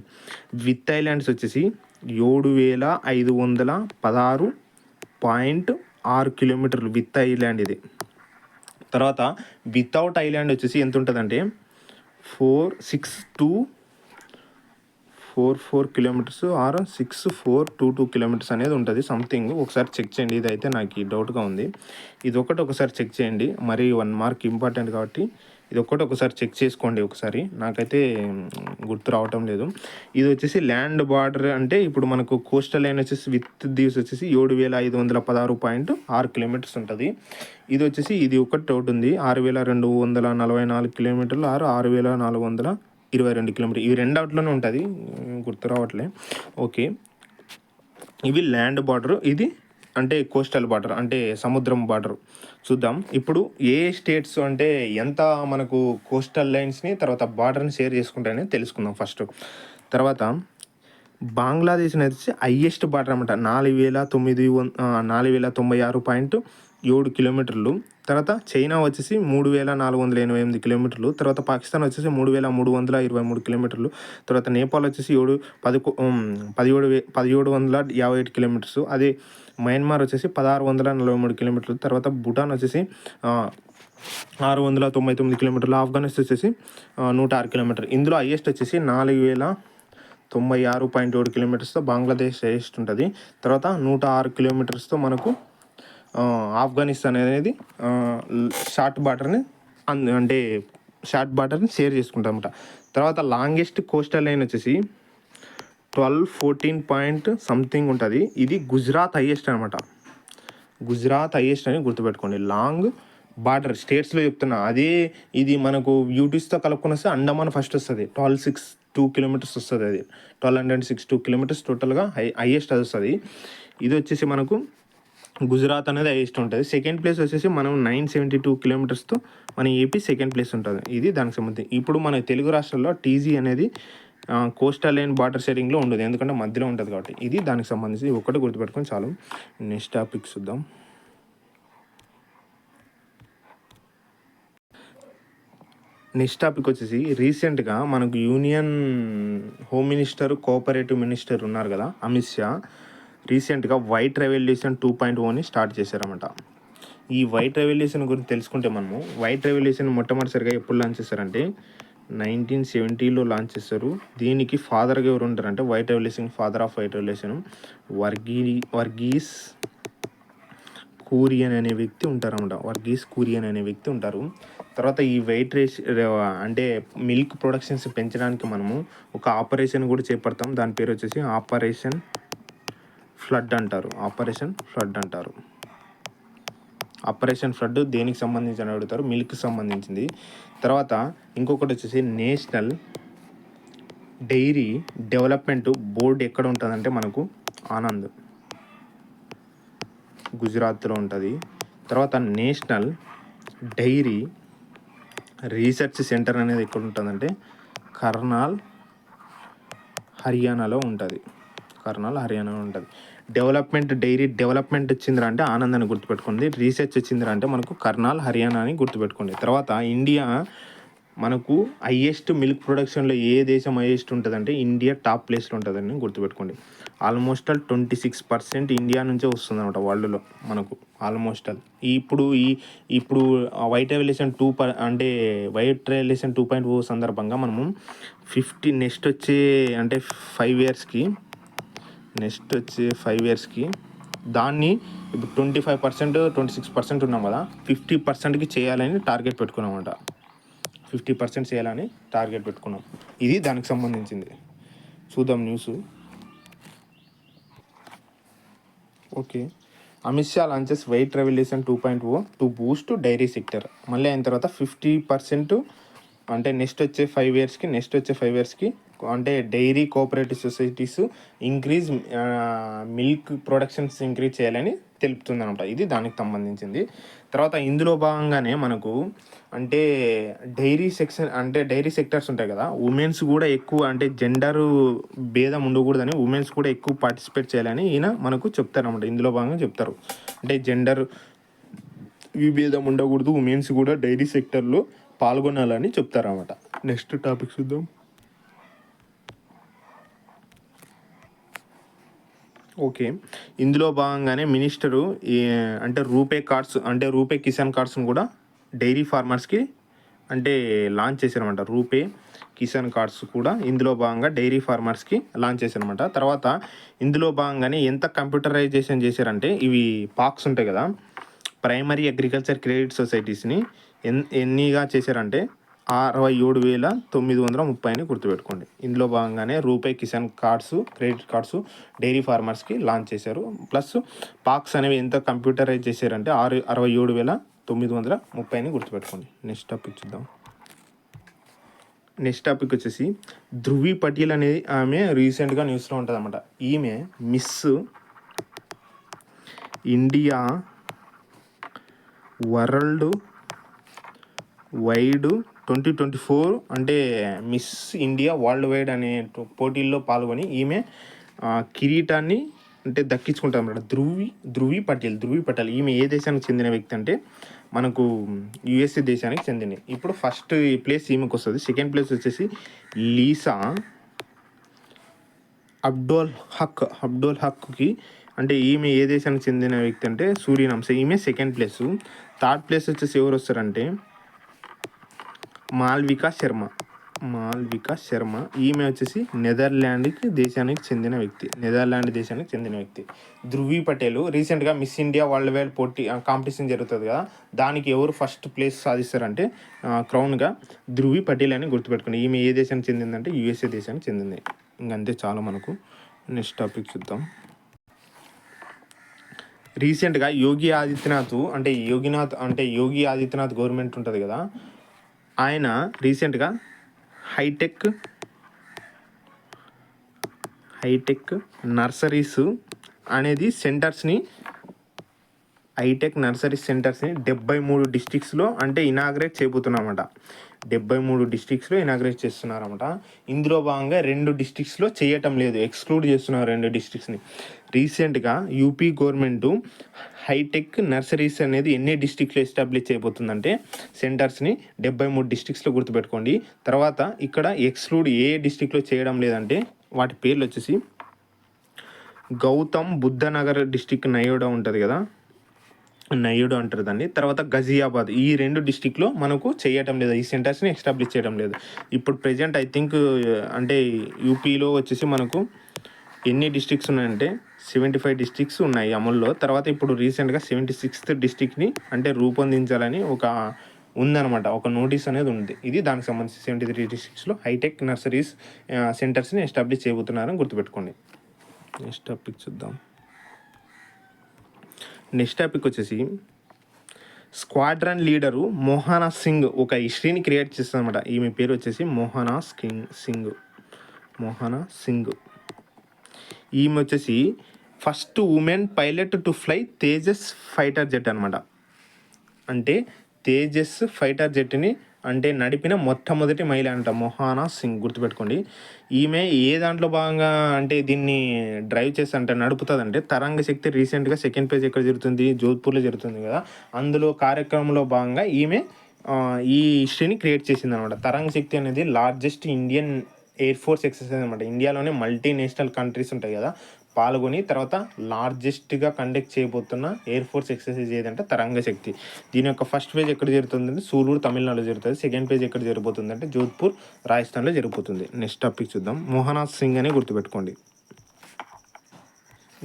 విత్ ఐలాండ్స్ వచ్చేసి 7,516.6 కిలోమీటర్లు విత్ ఐలాండ్ ఇది. తర్వాత వితౌట్ ఐలాండ్ వచ్చేసి ఎంత ఉంటుందంటే 464 కిలోమీటర్స్ ఆర్ 6422 కిలోమీటర్స్ అనేది ఉంటుంది సంథింగ్. ఒకసారి చెక్ చేయండి. ఇదైతే నాకు డౌట్గా ఉంది. ఇది ఒకసారి చెక్ చేయండి. మరి 1 మార్క్ ఇంపార్టెంట్ కాబట్టి ఇది ఒకసారి చెక్ చేసుకోండి ఒకసారి, నాకైతే గుర్తు రావటం లేదు. ఇది వచ్చేసి ల్యాండ్ బార్డర్ అంటే ఇప్పుడు మనకు కోస్టల్ లైన్ వచ్చేసి విత్ దీవ్స్ వచ్చేసి 7,516.6 కిలోమీటర్స్ ఉంటుంది. ఇది వచ్చేసి ఇది ఒకటి ఉంది 6,244 కిలోమీటర్లు 6,422 కిలోమీటర్లు, ఇవి రెండు అవుట్లోనే ఉంటుంది, గుర్తు రావట్లే. ఓకే, ఇవి ల్యాండ్ బార్డర్, ఇది అంటే కోస్టల్ బార్డర్ అంటే సముద్రం బార్డర్. చూద్దాం ఇప్పుడు ఏ స్టేట్స్ అంటే ఎంత మనకు కోస్టల్ లైన్స్ని తర్వాత బార్డర్ని షేర్ చేసుకుంటాయని తెలుసుకుందాం ఫస్ట్. తర్వాత బంగ్లాదేశ్ అనేది హైయెస్ట్ బార్డర్ అనమాట, 4,096.7 కిలోమీటర్లు. తర్వాత చైనా వచ్చేసి 3,488 కిలోమీటర్లు. తర్వాత పాకిస్తాన్ వచ్చేసి 3,323 కిలోమీటర్లు. తర్వాత నేపాల్ వచ్చేసి 1757 కిలోమీటర్స్. అదే మయన్మార్ వచ్చేసి 1,643 కిలోమీటర్లు. తర్వాత భూటాన్ వచ్చేసి 699 కిలోమీటర్లు. ఆఫ్ఘనిస్తాన్ వచ్చేసి 106 కిలోమీటర్లు. ఇందులో హైయెస్ట్ వచ్చేసి 4,096.7 కిలోమీటర్స్తో బంగ్లాదేశ్ హైయెస్ట్ ఉంటుంది. తర్వాత 106 కిలోమీటర్స్తో మనకు ఆఫ్ఘనిస్తాన్ అనేది షార్ట్ బార్డర్ని అంటే షార్ట్ బార్డర్ని షేర్ చేసుకుంటాం అన్నమాట. తర్వాత లాంగెస్ట్ కోస్టల్ లైన్ వచ్చేసి 1214 పాయింట్ సంథింగ్ ఉంటుంది. ఇది గుజరాత్ హైయెస్ట్ అనమాట, గుజరాత్ హైయెస్ట్ అని గుర్తుపెట్టుకోండి. లాంగ్ బార్డర్ స్టేట్స్లో చెప్తున్నా, అదే ఇది మనకు యూటీస్తో కలుపుకొని వస్తే అండమాన్ ఫస్ట్ వస్తుంది, 1262 కిలోమీటర్స్ వస్తుంది. అది 1262 కిలోమీటర్స్ టోటల్గా హైయెస్ట్ అది వస్తుంది. ఇది వచ్చేసి మనకు గుజరాత్ అనేది హైయెస్ట్ ఉంటుంది. సెకండ్ ప్లేస్ వచ్చేసి మనం 972 కిలోమీటర్స్తో మన ఏపీ సెకండ్ ప్లేస్ ఉంటుంది. ఇది దానికి సంబంధించి. ఇప్పుడు మన తెలుగు రాష్ట్రాల్లో టీజీ అనేది కోస్టల్ లైన్ బార్డర్ షేరింగ్లో ఉండదు, ఎందుకంటే మధ్యలో ఉంటుంది కాబట్టి. ఇది దానికి సంబంధించి ఒకటి గుర్తుపెట్టుకొని చాలు. నెక్స్ట్ టాపిక్ చూద్దాం. నెక్స్ట్ టాపిక్ వచ్చేసి రీసెంట్గా మనకు union home minister cooperative minister ఉన్నారు కదా అమిత్ షా, రీసెంట్గా వైట్ రెవల్యూషన్ 2.0ని స్టార్ట్ చేశారన్నమాట. ఈ వైట్ రెవల్యూషన్ గురించి తెలుసుకుంటే మనము, వైట్ రెవల్యూషన్ మొట్టమొదటిసారిగా ఎప్పుడు లాంచ్ చేశారంటే 1970లో లాంచ్ చేస్తారు. దీనికి ఫాదర్గా ఎవరు ఉంటారంటే white revolution father of white revolution Verghese Kurien అనే వ్యక్తి ఉంటారన్నమాట. వర్గీస్ కురియన్ అనే వ్యక్తి ఉంటారు. తర్వాత ఈ వైట్ రేస్ అంటే మిల్క్ ప్రొడక్షన్స్ పెంచడానికి మనము ఒక ఆపరేషన్ కూడా చేపడతాం, దాని పేరు వచ్చేసి ఆపరేషన్ ఫ్లడ్ అంటారు. ఆపరేషన్ ఫ్లడ్ దేనికి సంబంధించి అని అడుగుతారు, మిల్క్కి సంబంధించింది. తర్వాత ఇంకొకటి వచ్చేసి నేషనల్ డైరీ డెవలప్మెంట్ బోర్డు ఎక్కడ ఉంటుందంటే మనకు ఆనంద్, గుజరాత్లో ఉంటుంది. తర్వాత నేషనల్ డైరీ రీసెర్చ్ సెంటర్ అనేది ఎక్కడ ఉంటుందంటే కర్నాల్ హర్యానాలో ఉంటుంది. డెవలప్మెంట్ డైరీ డెవలప్మెంట్ వచ్చిందిరా అంటే ఆనంద్ అని గుర్తుపెట్టుకోండి. రీసెర్చ్ వచ్చిందిరా అంటే మనకు కర్నాల్ హర్యానా అని గుర్తుపెట్టుకోండి. తర్వాత ఇండియా మనకు హైయెస్ట్ మిల్క్ ప్రొడక్షన్లో ఏ దేశం హైయెస్ట్ ఉంటుందంటే ఇండియా టాప్ ప్లేస్లో ఉంటుందని గుర్తుపెట్టుకోండి. ఆల్మోస్ట్ 26% ఇండియా నుంచే వస్తుంది అనమాట వరల్డ్లో మనకు ఆల్మోస్ట్. ఇప్పుడు వైట్ రెవల్యూషన్ 2.0 సందర్భంగా మనము నెక్స్ట్ వచ్చే 5 ఇయర్స్కి దాన్ని ఇప్పుడు 25% 26% ఉన్నాం కదా, 50%కి చేయాలని టార్గెట్ పెట్టుకున్నామంట. 50% చేయాలని టార్గెట్ పెట్టుకున్నాం. ఇది దానికి సంబంధించింది. చూద్దాం news. Okay, Amit Shah launches white revolution 2.0 to boost dairy sector. మళ్ళీ అయిన తర్వాత 50% అంటే నెక్స్ట్ వచ్చే 5 ఇయర్స్కి అంటే dairy cooperative societies increase milk productions increase చేయాలని తెలుపుతుంది అనమాట. ఇది దానికి సంబంధించింది. తర్వాత ఇందులో భాగంగానే మనకు అంటే డైరీ సెక్టర్స్ ఉంటాయి కదా, ఉమెన్స్ కూడా ఎక్కువ అంటే జెండర్ భేదం ఉండకూడదని ఉమెన్స్ కూడా ఎక్కువ పార్టిసిపేట్ చేయాలని ఈయన మనకు చెప్తారన్నమాట. ఇందులో భాగంగా చెప్తారు అంటే జెండర్ విభేదం ఉండకూడదు, ఉమెన్స్ కూడా డైరీ సెక్టర్లో పాల్గొనాలని చెప్తారన్నమాట. నెక్స్ట్ టాపిక్ చూద్దాం. ఓకే, ఇందులో భాగంగానే మినిస్టరు అంటే రూపే కిసాన్ కార్డ్స్ని కూడా డైరీ ఫార్మర్స్కి అంటే లాంచ్ చేశారనమాట. రూపే కిసాన్ కార్డ్స్ కూడా ఇందులో భాగంగా డైరీ ఫార్మర్స్కి లాంచ్ చేశారనమాట. తర్వాత ఇందులో భాగంగానే ఎంత కంప్యూటరైజేషన్ చేశారంటే ఇవి పాక్స్ ఉంటాయి కదా, ప్రైమరీ అగ్రికల్చర్ క్రెడిట్ సొసైటీస్ని ఎన్నిగా చేశారంటే 67,930 గుర్తుపెట్టుకోండి. ఇందులో భాగంగానే రూపాయి Kisan cards, credit cards dairy ఫార్మర్స్కి లాంచ్ చేశారు. ప్లస్ పాక్స్ అనేవి ఎంత కంప్యూటరైజ్ చేశారంటే 67,930 గుర్తుపెట్టుకోండి. నెక్స్ట్ టాపిక్ చూద్దాం. నెక్స్ట్ టాపిక్ వచ్చేసి ధృవి పటేల్ అనేది ఆమె రీసెంట్గా న్యూస్లో ఉంటుంది అన్నమాట. ఈమె మిస్ ఇండియా వరల్డ్ వైడ్ 2024 అంటే మిస్ ఇండియా వరల్డ్ వైడ్ అనే పోటీల్లో పాల్గొని ఈమె కిరీటాన్ని అంటే దక్కించుకుంటాం అన్నమాట. ధృవి పటేల్ ఈమె ఏ దేశానికి చెందిన వ్యక్తి అంటే మనకు యుఎస్ఏ దేశానికి చెందింది. ఇప్పుడు ఫస్ట్ ప్లేస్ ఈమెకు వస్తుంది. సెకండ్ ప్లేస్ వచ్చేసి లీసా అబ్డోల్ హక్కి అంటే ఈమె ఏ దేశానికి చెందిన వ్యక్తి అంటే సూరినామ్. ఈమె సెకండ్ ప్లేస్. థర్డ్ ప్లేస్ వచ్చేసి ఎవరు వస్తారంటే మాల్వికా శర్మ ఈమె వచ్చేసి నెదర్లాండ్ దేశానికి చెందిన వ్యక్తి. ధృవి పటేల్ రీసెంట్గా miss India world wide competition జరుగుతుంది కదా, దానికి ఎవరు ఫస్ట్ ప్లేస్ సాధిస్తారంటే క్రౌన్గా ధృవి పటేల్ అని గుర్తుపెట్టుకోండి. ఈమె ఏ దేశానికి చెందిందంటే యుఎస్ఏ దేశానికి చెందింది. ఇంకంతే చాలా మనకు. నెక్స్ట్ టాపిక్ చూద్దాం. రీసెంట్గా యోగి ఆదిత్యనాథ్ గవర్నమెంట్ ఉంటుంది కదా, ఆయన రీసెంట్గా హైటెక్ నర్సరీస్ అనేది సెంటర్స్ని 73 డిస్ట్రిక్ట్స్లో అంటే ఇనాగ్రేట్ చేయబోతున్నారన్నమాట. 73 డిస్ట్రిక్ట్స్లో ఇనాగ్రేట్ చేస్తున్నారన్నమాట. ఇందులో భాగంగా 2 డిస్ట్రిక్ట్స్లో చేయటం లేదు, ఎక్స్క్లూడ్ చేస్తున్నారు 2 డిస్ట్రిక్ట్స్ని. రీసెంట్గా యూపీ గవర్నమెంట్ హైటెక్ నర్సరీస్ అనేది ఎన్ని డిస్ట్రిక్ట్లో ఎస్టాబ్లిష్ చేయబోతుందంటే సెంటర్స్ని 73 డిస్ట్రిక్ట్స్లో గుర్తుపెట్టుకోండి. తర్వాత ఇక్కడ ఎక్స్క్లూడ్ ఏ డిస్ట్రిక్ట్లో చేయడం లేదంటే వాటి పేర్లు వచ్చేసి గౌతమ్ బుద్ధ నగర్ డిస్ట్రిక్ట్ నయోడా ఉంటుంది కదా, నయ్యుడు అంటారు దాన్ని. తర్వాత గజియాబాద్, ఈ 2 డిస్ట్రిక్ట్లో మనకు చేయటం లేదు, ఈ సెంటర్స్ని ఎస్టాబ్లిష్ చేయడం లేదు. ఇప్పుడు ప్రజెంట్ ఐ థింక్ అంటే యూపీలో వచ్చేసి మనకు ఎన్ని డిస్ట్రిక్ట్స్ ఉన్నాయంటే 75 డిస్ట్రిక్ట్స్ ఉన్నాయి అమల్లో. తర్వాత ఇప్పుడు రీసెంట్గా 76th డిస్ట్రిక్ట్ని అంటే రూపొందించాలని ఉందన్నమాట, ఒక నోటీస్ అనేది ఉంది. ఇది దానికి సంబంధించి 73 డిస్ట్రిక్ట్స్లో హైటెక్ నర్సరీస్ సెంటర్స్ని ఎస్టాబ్లిష్ చేయబోతున్నారని గుర్తుపెట్టుకోండి. నెక్స్ట్ టాపిక్ చూద్దాం. నెక్స్ట్ టాపిక్ వచ్చేసి స్క్వాడ్రన్ లీడరు మోహనా సింగ్ ఒక హిస్టరీని క్రియేట్ చేస్తుంది అనమాట. ఈమె పేరు వచ్చేసి మోహనా సింగ్. ఈమె వచ్చేసి first women pilot to fly Tejas fighter jet అనమాట. అంటే తేజస్ ఫైటర్ జెట్ని అంటే నడిపిన మొట్టమొదటి మహిళ అంట మోహనా సింగ్, గుర్తుపెట్టుకోండి. ఈమె ఏ దాంట్లో భాగంగా అంటే దీన్ని డ్రైవ్ చేసి అంటే నడుపుతుందంటే తరంగ శక్తి రీసెంట్గా సెకండ్ పేజ్ ఎక్కడ జరుగుతుంది, జోధ్పూర్లో జరుగుతుంది కదా, అందులో కార్యక్రమంలో భాగంగా ఈమె ఈ హిస్టరీని క్రియేట్ చేసింది అనమాట. తరంగ శక్తి అనేది largest Indian air force exercise అనమాట. ఇండియాలోనే మల్టీనేషనల్ కంట్రీస్ ఉంటాయి కదా, పాల్గొని తర్వాత లార్జెస్ట్గా కండక్ట్ చేయబోతున్న ఎయిర్ ఫోర్స్ ఎక్సర్సైజ్ ఏదంటే తరంగ శక్తి. దీని యొక్క ఫస్ట్ పేజ్ ఎక్కడ జరుగుతుందంటే సూలూరు తమిళనాడులో జరుగుతుంది. సెకండ్ పేజ్ ఎక్కడ జరుగుతుందంటే జోధ్పూర్ రాజస్థాన్లో జరుగుతుంది. నెక్స్ట్ టాపిక్ చూద్దాం. మోహనా సింగ్ అని గుర్తుపెట్టుకోండి.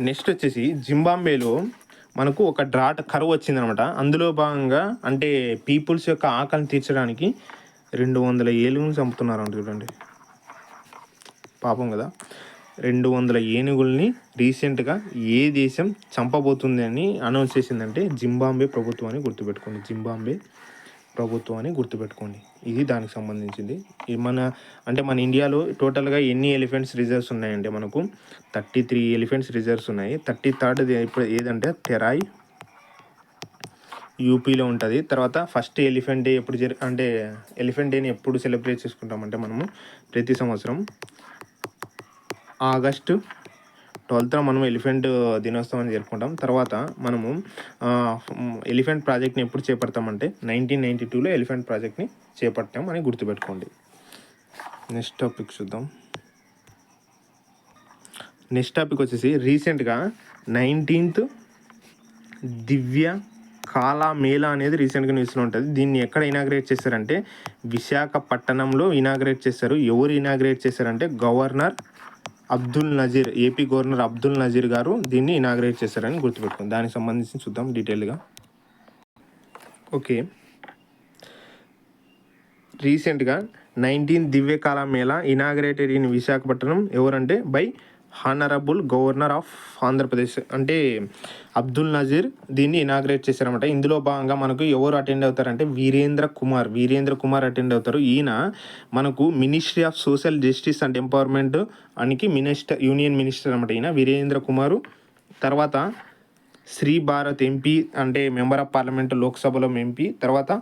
నెక్స్ట్ వచ్చేసి జింబాబ్వేలో మనకు ఒక కరువు వచ్చిందనమాట. అందులో భాగంగా అంటే పీపుల్స్ యొక్క ఆకలిని తీర్చడానికి 200 ఏనుగులను చంపుతున్నారంట. చూడండి పాపం కదా. 200 ఏనుగుల్ని రీసెంట్గా ఏ దేశం చంపబోతుంది అని అనౌన్స్ చేసిందంటే జింబాబ్వే ప్రభుత్వాన్ని గుర్తుపెట్టుకోండి. ఇది దానికి సంబంధించింది. మన ఇండియాలో టోటల్గా ఎన్ని ఎలిఫెంట్స్ రిజర్వ్స్ ఉన్నాయంటే మనకు 33 ఎలిఫెంట్స్ రిజర్వ్స్ ఉన్నాయి. 33rd ఇప్పుడు ఏదంటే టెరాయ్ యూపీలో ఉంటుంది. తర్వాత ఫస్ట్ ఎలిఫెంట్ డే అంటే ఎలిఫెంట్ డేని ఎప్పుడు సెలబ్రేట్ చేసుకుంటామంటే మనము ప్రతి సంవత్సరం ఆగస్టు 12th మనం ఎలిఫెంట్ దినోత్సవం జరుపుకుంటాం. తర్వాత మనము ఎలిఫెంట్ ప్రాజెక్ట్ని ఎప్పుడు చేపడతామంటే 1992లో ఎలిఫెంట్ ప్రాజెక్ట్ని చేపట్టాం అని గుర్తుపెట్టుకోండి. నెక్స్ట్ టాపిక్ చూద్దాం. నెక్స్ట్ టాపిక్ వచ్చేసి రీసెంట్గా 19th దివ్య కాలా మేళా అనేది రీసెంట్గా న్యూస్లో ఉంటుంది. దీన్ని ఎక్కడ ఇనాగ్రేట్ చేశారంటే విశాఖపట్నంలో ఇనాగ్రేట్ చేశారు. ఎవరు ఇనాగ్రేట్ చేశారంటే ఏపీ గవర్నర్ అబ్దుల్ నజీర్ గారు దీన్ని ఇనాగ్రేట్ చేశారని గుర్తుపెట్టుకోండి. దానికి సంబంధించి చూద్దాం డీటెయిల్గా. ఓకే. రీసెంట్గా 19 దివ్యకాల మేళా ఇనాగ్రేటెడ్ ఇన్ విశాఖపట్నం ఎవరంటే by honourable governor of Andhra Pradesh అంటే అబ్దుల్ నజీర్ దీన్ని ఇనాగ్రేట్ చేశారన్నమాట. ఇందులో భాగంగా మనకు ఎవరు అటెండ్ అవుతారంటే వీరేంద్ర కుమార్ అటెండ్ అవుతారు. ఈయన మనకు ministry of social justice and empowerment అనికి union minister అనమాట. ఈయన వీరేంద్ర కుమారు. తర్వాత శ్రీ భారత్ ఎంపీ అంటే మెంబర్ ఆఫ్ పార్లమెంట్ లోక్సభలో ఎంపీ. తర్వాత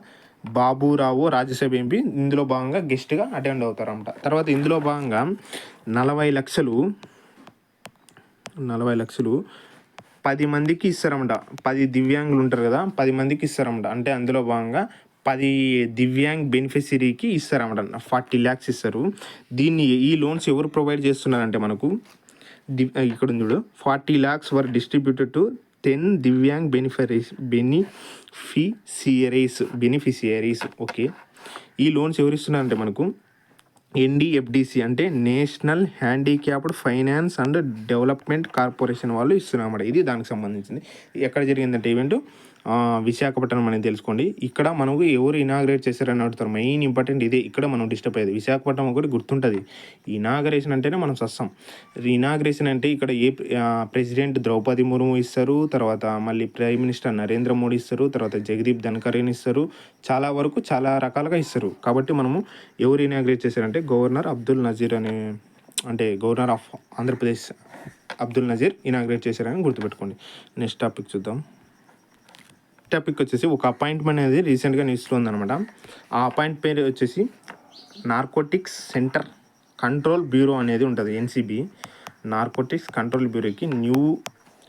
బాబురావు రాజ్యసభ ఎంపీ ఇందులో భాగంగా గెస్ట్గా అటెండ్ అవుతారన్నమాట. తర్వాత ఇందులో భాగంగా 40 లక్షలు 10 మందికి ఇస్తారన్నమాట. 10 దివ్యాంగులు ఉంటారు కదా, 10 మందికి ఇస్తారన్నమాట. అంటే అందులో భాగంగా 10 దివ్యాంగ్ బెనిఫిషరీకి ఇస్తారన్నమాట. 40 lakhs ఇస్తారు. ఈ లోన్స్ ఎవరు ప్రొవైడ్ చేస్తున్నారంటే మనకు ఇక్కడ ఉంది చూడు, 40 lakhs were distributed to 10 divyang beneficiaries. Okay. ఈ లోన్స్ ఎవరు ఇస్తున్నారంటే మనకు NDFDC అంటే national handicapped finance and development corporation వాళ్ళు ఇస్తున్నారన్నమాట. ఇది దానికి సంబంధించింది. ఎక్కడ జరిగిందంటే ఈవెంట్ విశాఖపట్నం అనేది తెలుసుకోండి. ఇక్కడ మనకు ఎవరు ఇనాగ్రేట్ చేశారని అడుగుతారు. మెయిన్ ఇంపార్టెంట్ ఇదే. ఇక్కడ మనం డిస్టర్బ్ అయ్యేది విశాఖపట్నం ఒకటి గుర్తుంటుంది. ఇనాగ్రేషన్ అంటేనే మనం సస్తాం. ఇనాగ్రేషన్ అంటే ఇక్కడ ప్రెసిడెంట్ ద్రౌపది ముర్ము ఇస్తారు, తర్వాత మళ్ళీ ప్రైమ్ మినిస్టర్ నరేంద్ర మోడీ ఇస్తారు, తర్వాత జగదీప్ ధన్కర్ని ఇస్తారు. చాలా వరకు చాలా రకాలుగా ఇస్తారు. కాబట్టి మనము ఎవరు ఇనాగ్రేట్ చేశారంటే గవర్నర్ అబ్దుల్ నజీర్ అంటే governor of Andhra Pradesh Abdul Nazeer inaugurate చేశారని గుర్తుపెట్టుకోండి. నెక్స్ట్ టాపిక్ చూద్దాం. టాపిక్ వచ్చేసి ఒక అపాయింట్మెంట్ అనేది రీసెంట్గా న్యూస్లో ఉందన్నమాట. ఆ అపాయింట్ పేరు వచ్చేసి నార్కోటిక్స్ సెంటర్ కంట్రోల్ బ్యూరో అనేది ఉంటుంది, NCB. నార్కోటిక్స్ కంట్రోల్ బ్యూరోకి న్యూ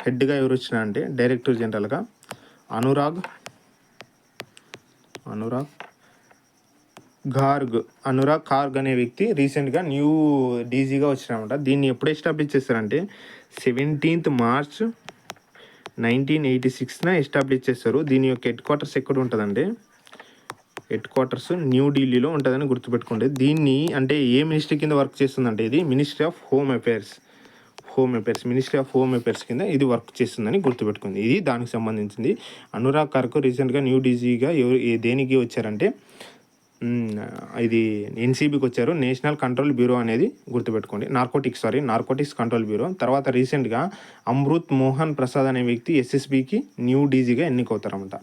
హెడ్గా ఎవరు వచ్చినారంటే డైరెక్టర్ జనరల్గా అనురాగ్ ఖార్గ్ అనే వ్యక్తి రీసెంట్గా న్యూ డీజీగా వచ్చినారన్నమాట. దీన్ని ఎప్పుడు ఎస్టాబ్లిష్ చేస్తారంటే 17th March 1986 ఎస్టాబ్లిష్ చేస్తారు. దీని యొక్క హెడ్ క్వార్టర్స్ ఎక్కడ ఉంటుందంటే న్యూఢిల్లీలో ఉంటుందని గుర్తుపెట్టుకోండి. దీన్ని అంటే ఏ మినిస్ట్రీ కింద వర్క్ చేస్తుందంటే ఇది మినిస్ట్రీ ఆఫ్ హోమ్ అఫైర్స్ కింద ఇది వర్క్ చేస్తుందని గుర్తుపెట్టుకుంది. ఇది దానికి సంబంధించింది. అనురాగ్ ఖార్గ్ రీసెంట్గా న్యూ డీజీగా దేనికి వచ్చారంటే ఇది NCBకి వచ్చారు. నేషనల్ కంట్రోల్ బ్యూరో అనేది గుర్తుపెట్టుకోండి. Narcotics control bureau. తర్వాత రీసెంట్గా అమృత్ మోహన్ ప్రసాద్ అనే వ్యక్తి SSBకి న్యూ డీజీగా ఎన్నికవుతారన్నమాట.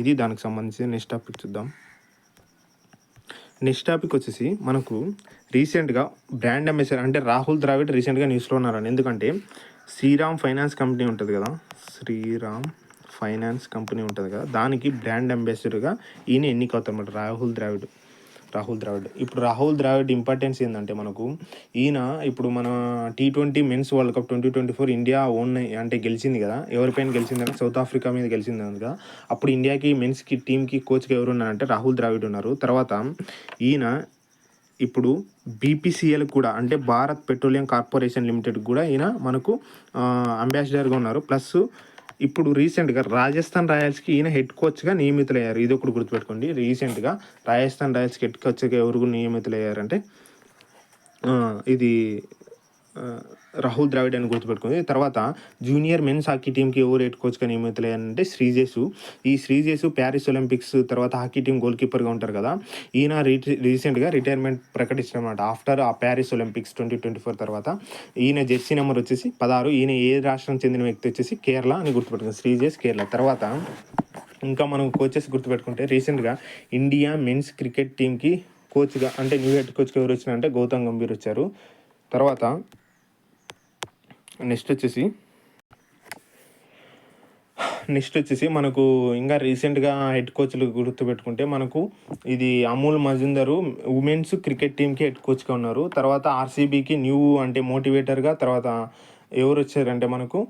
ఇది దానికి సంబంధించి నెక్స్ట్ టాపిక్ చూద్దాం. నెక్స్ట్ టాపిక్ వచ్చేసి మనకు రీసెంట్గా బ్రాండ్ అంబాసిడర్ అంటే రాహుల్ ద్రావిడ్ రీసెంట్గా న్యూస్లో ఉన్నారని. ఎందుకంటే శ్రీరామ్ ఫైనాన్స్ కంపెనీ ఉంటుంది కదా, దానికి బ్రాండ్ అంబాసిడర్గా ఈయన ఎన్నికవుతారన్నమాట రాహుల్ ద్రావిడ్. ఇప్పుడు రాహుల్ ద్రావిడ్ ఇంపార్టెన్స్ ఏంటంటే మనకు ఈయన ఇప్పుడు మన T20 men's world cup 2024 India అంటే గెలిచింది కదా. ఎవరిపైన గెలిచిందంటే సౌత్ ఆఫ్రికా మీద గెలిచింది కదా. అప్పుడు ఇండియాకి మెన్స్కి టీమ్కి కోచ్గా ఎవరు ఉన్నారంటే రాహుల్ ద్రావిడ్ ఉన్నారు. తర్వాత ఈయన ఇప్పుడు BPCL కూడా అంటే భారత్ పెట్రోలియం కార్పొరేషన్ లిమిటెడ్ కూడా ఈయన మనకు అంబాసిడర్గా ఉన్నారు. ప్లస్ ఇప్పుడు రీసెంట్గా రాజస్థాన్ రాయల్స్కి ఈయన హెడ్ కోచ్గా నియమితులయ్యారు. ఇది ఒకటి గుర్తుపెట్టుకోండి. రీసెంట్గా రాజస్థాన్ రాయల్స్కి హెడ్ కోచ్గా ఎవరు నియమితులయ్యారంటే ఇది రాహుల్ ద్రావిడ్ అని గుర్తుపెట్టుకుంది. తర్వాత జూనియర్ మెన్స్ హాకీ టీంకి ఎవరు హెడ్ కోచ్గా నియమితులయ్యారంటే శ్రీజేసు ప్యారిస్ ఒలింపిక్స్ తర్వాత హాకీ టీం గోల్ కీపర్గా ఉంటారు కదా. ఈయన రీసెంట్గా రిటైర్మెంట్ ప్రకటించారన్నమాట. ఆఫ్టర్ ఆ ప్యారిస్ ఒలింపిక్స్ 2024 తర్వాత ఈయన జెర్సీ నెంబర్ వచ్చేసి 16. ఈయన ఏ రాష్ట్రం చెందిన వ్యక్తి వచ్చేసి కేరళ అని గుర్తుపెట్టుకుంది. శ్రీజేష్ కేరళ. తర్వాత ఇంకా మనం కోచెస్ గుర్తుపెట్టుకుంటే రీసెంట్గా ఇండియా మెన్స్ క్రికెట్ టీంకి కోచ్గా అంటే న్యూ హెడ్ కోచ్గా ఎవరు వచ్చినారంటే గౌతమ్ గంభీర్ వచ్చారు. తర్వాత నెక్స్ట్ వచ్చేసి మనకు ఇంకా రీసెంట్గా హెడ్ కోచ్లు గుర్తుపెట్టుకుంటే మనకు ఇది అమూల్ మజుందరు ఉమెన్స్ క్రికెట్ టీంకి హెడ్ కోచ్గా ఉన్నారు. తర్వాత RCBకి న్యూ అంటే మోటివేటర్గా తర్వాత ఎవరు వచ్చారంటే మనకు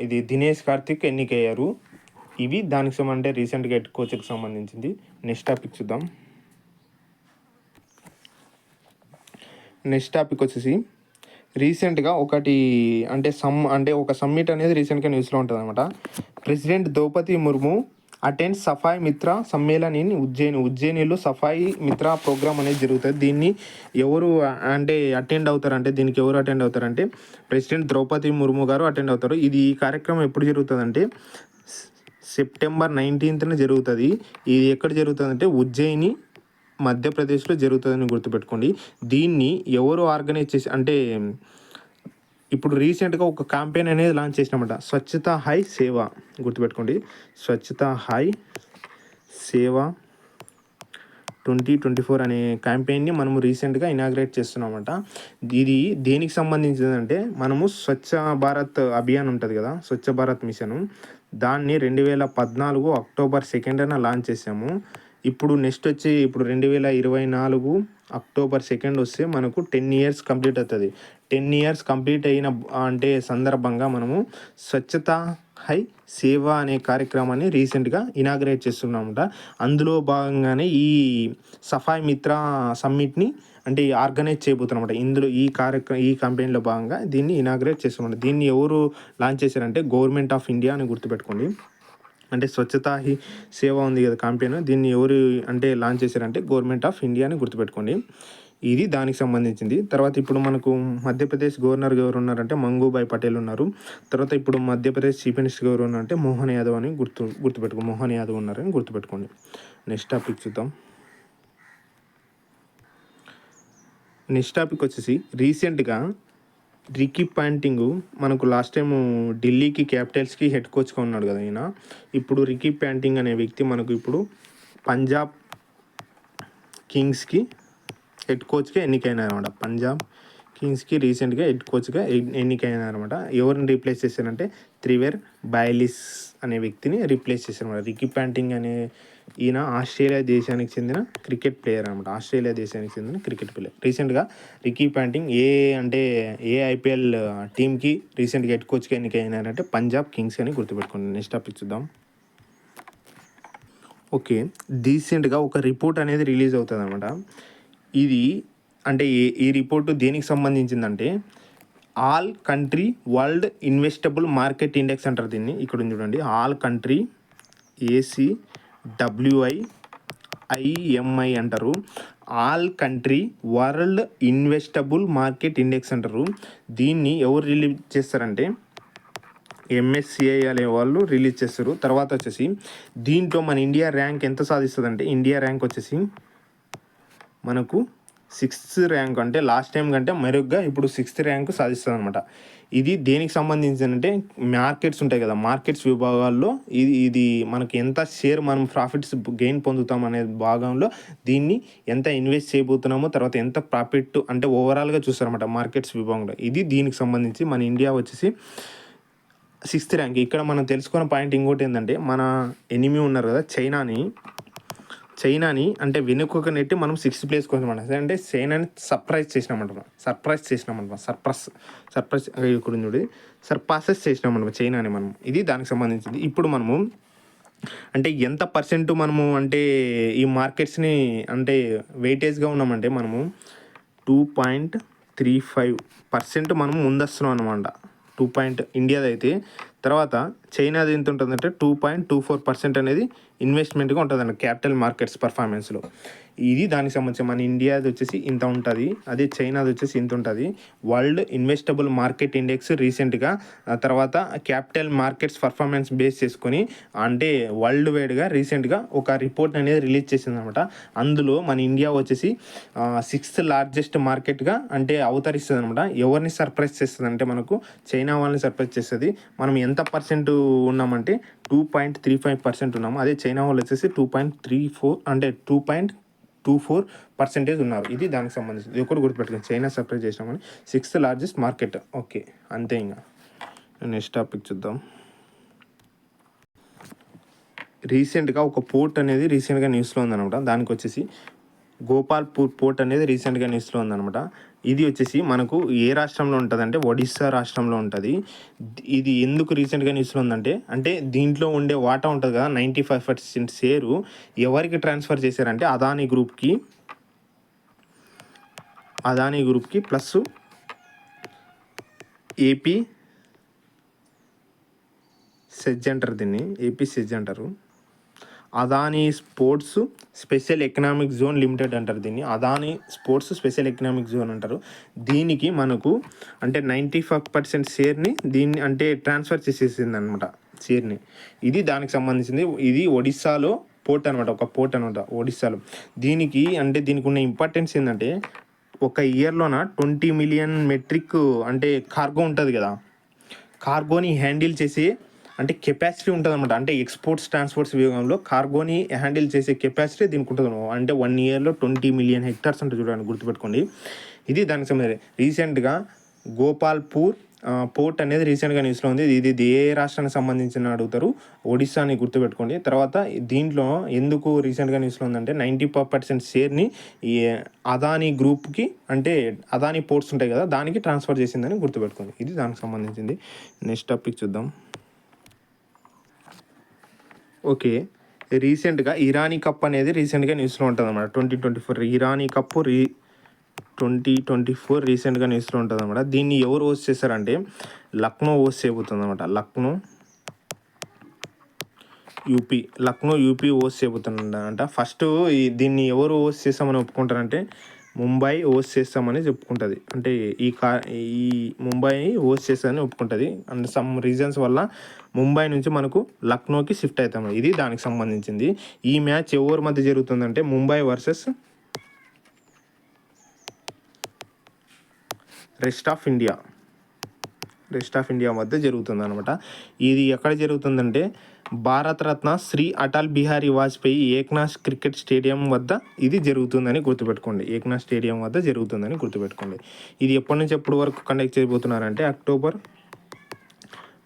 ఇది దినేష్ కార్తిక్ ఎన్నికయ్యారు. ఇవి దానికి అంటే రీసెంట్గా హెడ్ కోచ్కి సంబంధించింది. నెక్స్ట్ టాపిక్ చూద్దాం. నెక్స్ట్ టాపిక్ వచ్చేసి రీసెంట్గా ఒక సమ్మిట్ అనేది రీసెంట్గా న్యూస్లో ఉంటుంది అనమాట. ప్రెసిడెంట్ ద్రౌపది ముర్ము అటెండ్ సఫాయి మిత్ర సమ్మేళన్ ఇన్ ఉజ్జయినిలో సఫాయి మిత్ర ప్రోగ్రామ్ అనేది జరుగుతుంది. దీన్ని ఎవరు అంటే అటెండ్ అవుతారంటే ప్రెసిడెంట్ ద్రౌపది ముర్ము గారు అటెండ్ అవుతారు. ఈ కార్యక్రమం ఎప్పుడు జరుగుతుందంటే సెప్టెంబర్ 19న జరుగుతుంది. ఇది ఎక్కడ జరుగుతుందంటే ఉజ్జయిని మధ్యప్రదేశ్లో జరుగుతుందని గుర్తుపెట్టుకోండి. దీన్ని ఎవరు ఆర్గనైజ్ చేసి అంటే ఇప్పుడు రీసెంట్గా ఒక క్యాంపెయిన్ అనేది లాంచ్ చేసినామట, స్వచ్ఛతా హై సేవ. గుర్తుపెట్టుకోండి, స్వచ్ఛతా హై సేవ 2024 అనే క్యాంపెయిన్ని మనము రీసెంట్గా ఇనాగ్రేట్ చేస్తున్నామట. ఇది దేనికి సంబంధించిందంటే మనము స్వచ్ఛ భారత్ అభియాన్ ఉంటుంది కదా, స్వచ్ఛ భారత్ మిషన్, దాన్ని 2014 అక్టోబర్ 2న లాంచ్ చేసాము. ఇప్పుడు నెక్స్ట్ వచ్చి ఇప్పుడు 2024 అక్టోబర్ 2 వస్తే మనకు 10 years కంప్లీట్ అవుతుంది. 10 years కంప్లీట్ అయిన అంటే సందర్భంగా మనము స్వచ్ఛతా హై సేవ అనే కార్యక్రమాన్ని రీసెంట్గా ఇనాగ్రేట్ చేస్తున్నామట. అందులో భాగంగానే ఈ సఫాయి మిత్ర సమ్మిట్ని అంటే ఆర్గనైజ్ చేయబోతున్నమాట. ఇందులో ఈ క్యాంపెయిన్లో భాగంగా దీన్ని ఇనాగ్రేట్ చేస్తున్నాం. దీన్ని ఎవరు లాంచ్ చేశారంటే గవర్నమెంట్ ఆఫ్ ఇండియా అని గుర్తుపెట్టుకోండి. అంటే స్వచ్ఛతా హి సేవ ఉంది కదా క్యాంపెయిన్, దీన్ని ఎవరు అంటే లాంచ్ చేశారంటే గవర్నమెంట్ ఆఫ్ ఇండియా అని గుర్తుపెట్టుకోండి. ఇది దానికి సంబంధించింది. తర్వాత ఇప్పుడు మనకు మధ్యప్రదేశ్ గవర్నర్ ఎవరు ఉన్నారంటే మంగూభాయ్ పటేల్ ఉన్నారు. తర్వాత ఇప్పుడు మధ్యప్రదేశ్ చీఫ్ మినిస్టర్ ఎవరు ఉన్నారంటే మోహన్ యాదవ్ అని గుర్తుపెట్టుకోండి. మోహన్ యాదవ్ ఉన్నారని గుర్తుపెట్టుకోండి. నెక్స్ట్ టాపిక్ చూద్దాం. నెక్స్ట్ టాపిక్ వచ్చేసి రీసెంట్గా రికీ పాంటింగ్ మనకు లాస్ట్ టైం ఢిల్లీకి క్యాపిటల్స్కి హెడ్ కోచ్గా ఉన్నాడు కదా ఈయన. ఇప్పుడు రికీ పాంటింగ్ అనే వ్యక్తి మనకు ఇప్పుడు పంజాబ్ కింగ్స్కి హెడ్ కోచ్గా ఎన్నికైనారనమాట. పంజాబ్ కింగ్స్కి రీసెంట్గా హెడ్ కోచ్గా ఎన్నికైనారనమాట. ఎవరిని రీప్లేస్ చేశారంటే త్రివేర్ బైలిస్ అనే వ్యక్తిని రీప్లేస్ చేశారనమాట. రికీ పాంటింగ్ అనే ఈయన ఆస్ట్రేలియా దేశానికి చెందిన క్రికెట్ ప్లేయర్ అనమాట. ఆస్ట్రేలియా దేశానికి చెందిన క్రికెట్ ప్లేయర్. రీసెంట్గా రికీ పాంటింగ్ ఏ ఐపీఎల్ టీమ్కి రీసెంట్గా హెడ్ కోచ్గా ఎన్నికైనారంటే పంజాబ్ కింగ్స్ అని గుర్తుపెట్టుకోండి. నెక్స్ట్ టాపిక్ చూద్దాం. ఓకే, రీసెంట్గా ఒక రిపోర్ట్ అనేది రిలీజ్ అవుతుంది అనమాట. ఇది అంటే ఈ రిపోర్టు దేనికి సంబంధించిందంటే all country world investable market index అంటారు దీన్ని. ఇక్కడ చూడండి, ఆల్ కంట్రీ ACWI అంటారు. All country world investable market index అంటారు. దీన్ని ఎవరు రిలీజ్ చేస్తారంటే MSCI అనే వాళ్ళు రిలీజ్ చేస్తారు. తర్వాత వచ్చేసి దీంట్లో మన ఇండియా ర్యాంక్ ఎంత సాధిస్తుందంటే ఇండియా ర్యాంక్ వచ్చేసి మనకు 6th ర్యాంక్, అంటే లాస్ట్ టైం కంటే మెరుగ్గా ఇప్పుడు 6th ర్యాంక్ సాధిస్తుంది అనమాట. ఇది దేనికి సంబంధించిందంటే మార్కెట్స్ ఉంటాయి కదా, మార్కెట్స్ విభాగాల్లో ఇది మనకి ఎంత షేర్ మనం ప్రాఫిట్స్ గెయిన్ పొందుతాం అనే భాగంలో దీన్ని ఎంత ఇన్వెస్ట్ చేయబోతున్నామో, తర్వాత ఎంత ప్రాఫిట్ అంటే ఓవరాల్గా చూస్తారన్నమాట మార్కెట్స్ విభాగంలో. ఇది దీనికి సంబంధించి మన ఇండియా వచ్చేసి 6th ర్యాంక్. ఇక్కడ మనం తెలుసుకున్న పాయింట్ ఇంకోటి ఏంటంటే మన ఎనిమీ ఉన్నారు కదా చైనాని అంటే వెనుకొక నెట్టి మనం 6th ప్లేస్కి వచ్చామంట. అంటే చైనాని సర్ప్రైజ్ చేసినామంటాం. ఇక్కడ చూడండి, సర్పాసెస్ చేసినామంట చైనాని మనం. ఇది దానికి సంబంధించింది. ఇప్పుడు మనము అంటే ఎంత పర్సెంట్ మనము అంటే ఈ మార్కెట్స్ని అంటే వెయిటేజ్గా ఉన్నామంటే మనము 2.35% మనము ముందస్తున్నాం అనమాట. ఇండియాది అయితే. తర్వాత చైనాది ఎంత ఉంటుందంటే 2.24% అనేది ఇన్వెస్ట్మెంట్గా ఉంటుందండి క్యాపిటల్ మార్కెట్స్ పర్ఫార్మెన్స్లో. ఇది దానికి సంబంధించి మన ఇండియాది వచ్చేసి ఇంత ఉంటుంది, అదే చైనాది వచ్చేసి ఇంత ఉంటుంది. వరల్డ్ ఇన్వెస్టబుల్ మార్కెట్ ఇండెక్స్ రీసెంట్గా తర్వాత క్యాపిటల్ మార్కెట్స్ పర్ఫార్మెన్స్ బేస్ చేసుకొని అంటే వరల్డ్ వైడ్గా రీసెంట్గా ఒక రిపోర్ట్ అనేది రిలీజ్ చేసింది అనమాట. అందులో మన ఇండియా వచ్చేసి 6th లార్జెస్ట్ మార్కెట్గా అంటే అవతరిస్తుంది అనమాట. ఎవరిని సర్ప్రైజ్ చేస్తుంది అంటే మనకు చైనా వాళ్ళని సర్ప్రైజ్ చేస్తుంది. మనం ఎంత పర్సెంట్ ఉన్నామంటే 2.35% ఉన్నాము. అదే చైనా వాళ్ళు వచ్చేసి 2.34 అంటే 2.24% ఉన్నారు. ఇది దానికి సంబంధించి ఇది ఒకటి గుర్తుపెట్టుకోండి. చైనా సర్ప్రైజ్ చేసినామని 6th లార్జెస్ట్ మార్కెట్. ఓకే, అంతే. ఇంకా నెక్స్ట్ టాపిక్ చూద్దాం. రీసెంట్గా ఒక పోర్ట్ అనేది రీసెంట్గా న్యూస్లో ఉందన్నమాట. దానికి వచ్చేసి గోపాల్పూర్ పోర్ట్ అనేది రీసెంట్గా న్యూస్లో ఉందన్నమాట. ఇది వచ్చేసి మనకు ఏ రాష్ట్రంలో ఉంటుంది అంటే ఒడిస్సా రాష్ట్రంలో ఉంటుంది. ఇది ఎందుకు రీసెంట్గా న్యూస్లో ఉందంటే అంటే దీంట్లో ఉండే వాటా ఉంటుంది కదా 95% షేరు ఎవరికి ట్రాన్స్ఫర్ చేశారంటే అదానీ గ్రూప్కి ప్లస్ ఏపీ సెజ్ అంటారు దీన్ని. ఏపీ సెజ్ అంటారు. Adani sports special economic zone limited అంటారు దీన్ని. Adani sports special economic zone అంటారు. దీనికి మనకు అంటే 95% షేర్ని దీన్ని అంటే ట్రాన్స్ఫర్ చేసేసింది అనమాట. షేర్ని. ఇది దానికి సంబంధించింది. ఇది ఒడిస్సాలో పోర్ట్ అనమాట, ఒక పోర్ట్ అనమాట ఒడిస్సాలో. దీనికి ఉన్న ఇంపార్టెన్స్ ఏంటంటే ఒక ఇయర్లోన 20 మిలియన్ మెట్రిక్ అంటే కార్గో ఉంటుంది కదా, కార్గోని హ్యాండిల్ చేసే అంటే కెపాసిటీ ఉంటుంది అనమాట. అంటే ఎక్స్పోర్ట్స్ ట్రాన్స్పోర్ట్స్ విభాగంలో కార్గోని హ్యాండిల్ చేసే కెపాసిటీ దీనికి ఉంటుంది. అంటే 1 ఇయర్లో 20 మిలియన్ హెక్టార్స్ అంటే చూడండి, గుర్తుపెట్టుకోండి. ఇది దానికి సంబంధించి రీసెంట్గా గోపాల్పూర్ పోర్ట్ అనేది రీసెంట్గా న్యూస్లో ఉంది. ఇది ఏ రాష్ట్రానికి సంబంధించిన అడుగుతారు, ఒడిస్సాని గుర్తుపెట్టుకోండి. తర్వాత దీంట్లో ఎందుకు రీసెంట్గా న్యూస్లో ఉందంటే 90% షేర్ని ఈ అదానీ గ్రూప్కి, అంటే అదానీ పోర్ట్స్ ఉంటాయి కదా, దానికి ట్రాన్స్ఫర్ చేసిందని గుర్తుపెట్టుకోండి. ఇది దానికి సంబంధించింది. నెక్స్ట్ టాపిక్ చూద్దాం. ఓకే, రీసెంట్గా ఇరానీ కప్ అనేది రీసెంట్గా న్యూస్లో ఉంటుంది అన్నమాట. 2024 ఇరానీ కప్ 2024 రీసెంట్గా న్యూస్లో ఉంటుంది అనమాట. దీన్ని ఎవరు హోస్ట్ చేశారంటే లక్నో హోస్ట్ చేయబోతుంది అనమాట. లక్నో యూపీ హోస్ట్ చేయబోతుందంట. ఫస్ట్ దీన్ని ఎవరు హోస్ట్ చేస్తామని ఒప్పుకుంటారంటే ముంబై హోస్ట్ చేస్తామని చెప్పుకుంటుంది. అంటే ఈ ముంబై హోస్ట్ చేస్తామని ఒప్పుకుంటుంది. అండ్ సమ్ రీజన్స్ వల్ల ముంబై నుంచి మనకు లక్నోకి షిఫ్ట్ అవుతాము. ఇది దానికి సంబంధించింది. ఈ మ్యాచ్ ఎవరి మధ్య జరుగుతుందంటే Mumbai versus rest of India మధ్య జరుగుతుంది అనమాట. ఇది ఎక్కడ జరుగుతుందంటే భారతరత్న శ్రీ అటల్ బిహారీ వాజ్పేయి ఏక్నాథ్ క్రికెట్ స్టేడియం వద్ద ఇది జరుగుతుందని గుర్తుపెట్టుకోండి. ఏక్నాథ్ స్టేడియం వద్ద జరుగుతుందని గుర్తుపెట్టుకోండి. ఇది ఎప్పటి నుంచి ఎప్పటి వరకు కండక్ట్ చేయబోతున్నారంటే అక్టోబర్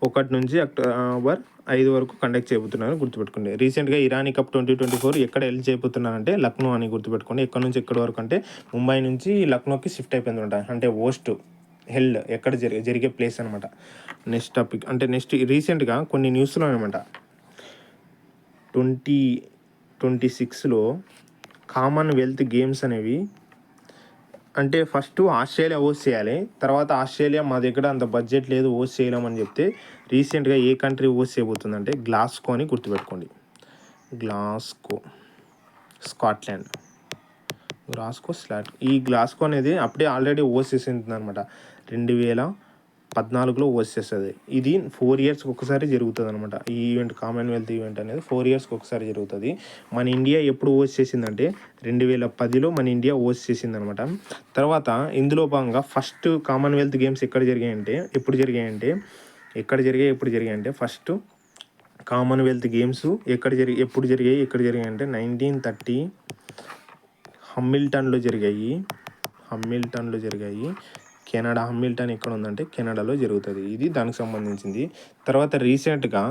1 నుంచి అక్టోబర్ 5 వరకు కండక్ట్ చేయబోతున్నారు గుర్తుపెట్టుకోండి. రీసెంట్గా ఇరానీ కప్ 2024 ఎక్కడ హెల్డ్ చేయబోతున్నారంటే లక్నో అని గుర్తుపెట్టుకోండి. ఎక్కడి నుంచి ఎక్కడి వరకు అంటే ముంబై నుంచి లక్నోకి షిఫ్ట్ అయిపోయింది అనమాట. అంటే హోస్ట్ హెల్డ్ ఎక్కడ జరిగే ప్లేస్ అనమాట. నెక్స్ట్ టాపిక్ అంటే రీసెంట్గా కొన్ని న్యూస్లో అనమాట 2026లో కామన్వెల్త్ గేమ్స్ అనేవి అంటే ఫస్ట్ ఆస్ట్రేలియా హోస్ట్ చేయాలి. తర్వాత ఆస్ట్రేలియా మా దగ్గర అంత బడ్జెట్ లేదు హోస్ట్ చేయలేమని చెప్తే రీసెంట్గా ఏ కంట్రీ హోస్ట్ చేయబోతుందంటే గ్లాస్గో అని గుర్తుపెట్టుకోండి. స్కాట్లాండ్. ఈ గ్లాస్గో అనేది అప్పుడే ఆల్రెడీ హోస్ట్ చేసింది అనమాట. 2014లో హోస్ట్ చేస్తుంది. ఇది 4 yearsకి ఒకసారి జరుగుతుంది అనమాట. ఈ ఈవెంట్ కామన్వెల్త్ ఈవెంట్ అనేది 4 yearsకి ఒకసారి జరుగుతుంది. మన ఇండియా ఎప్పుడు హోస్ట్ చేసిందంటే 2010లో మన ఇండియా హోస్ట్ చేసింది అనమాట. తర్వాత ఇందులో భాగంగా ఫస్ట్ కామన్వెల్త్ గేమ్స్ ఎప్పుడు జరిగాయంటే ఫస్ట్ కామన్వెల్త్ గేమ్స్ ఎప్పుడు జరిగాయి అంటే 1930 హమ్మిల్టన్లో జరిగాయి. కెనడా హమ్మిల్టన్ ఎక్కడ ఉందంటే కెనడాలో జరుగుతుంది. ఇది దానికి సంబంధించింది. తర్వాత రీసెంట్గా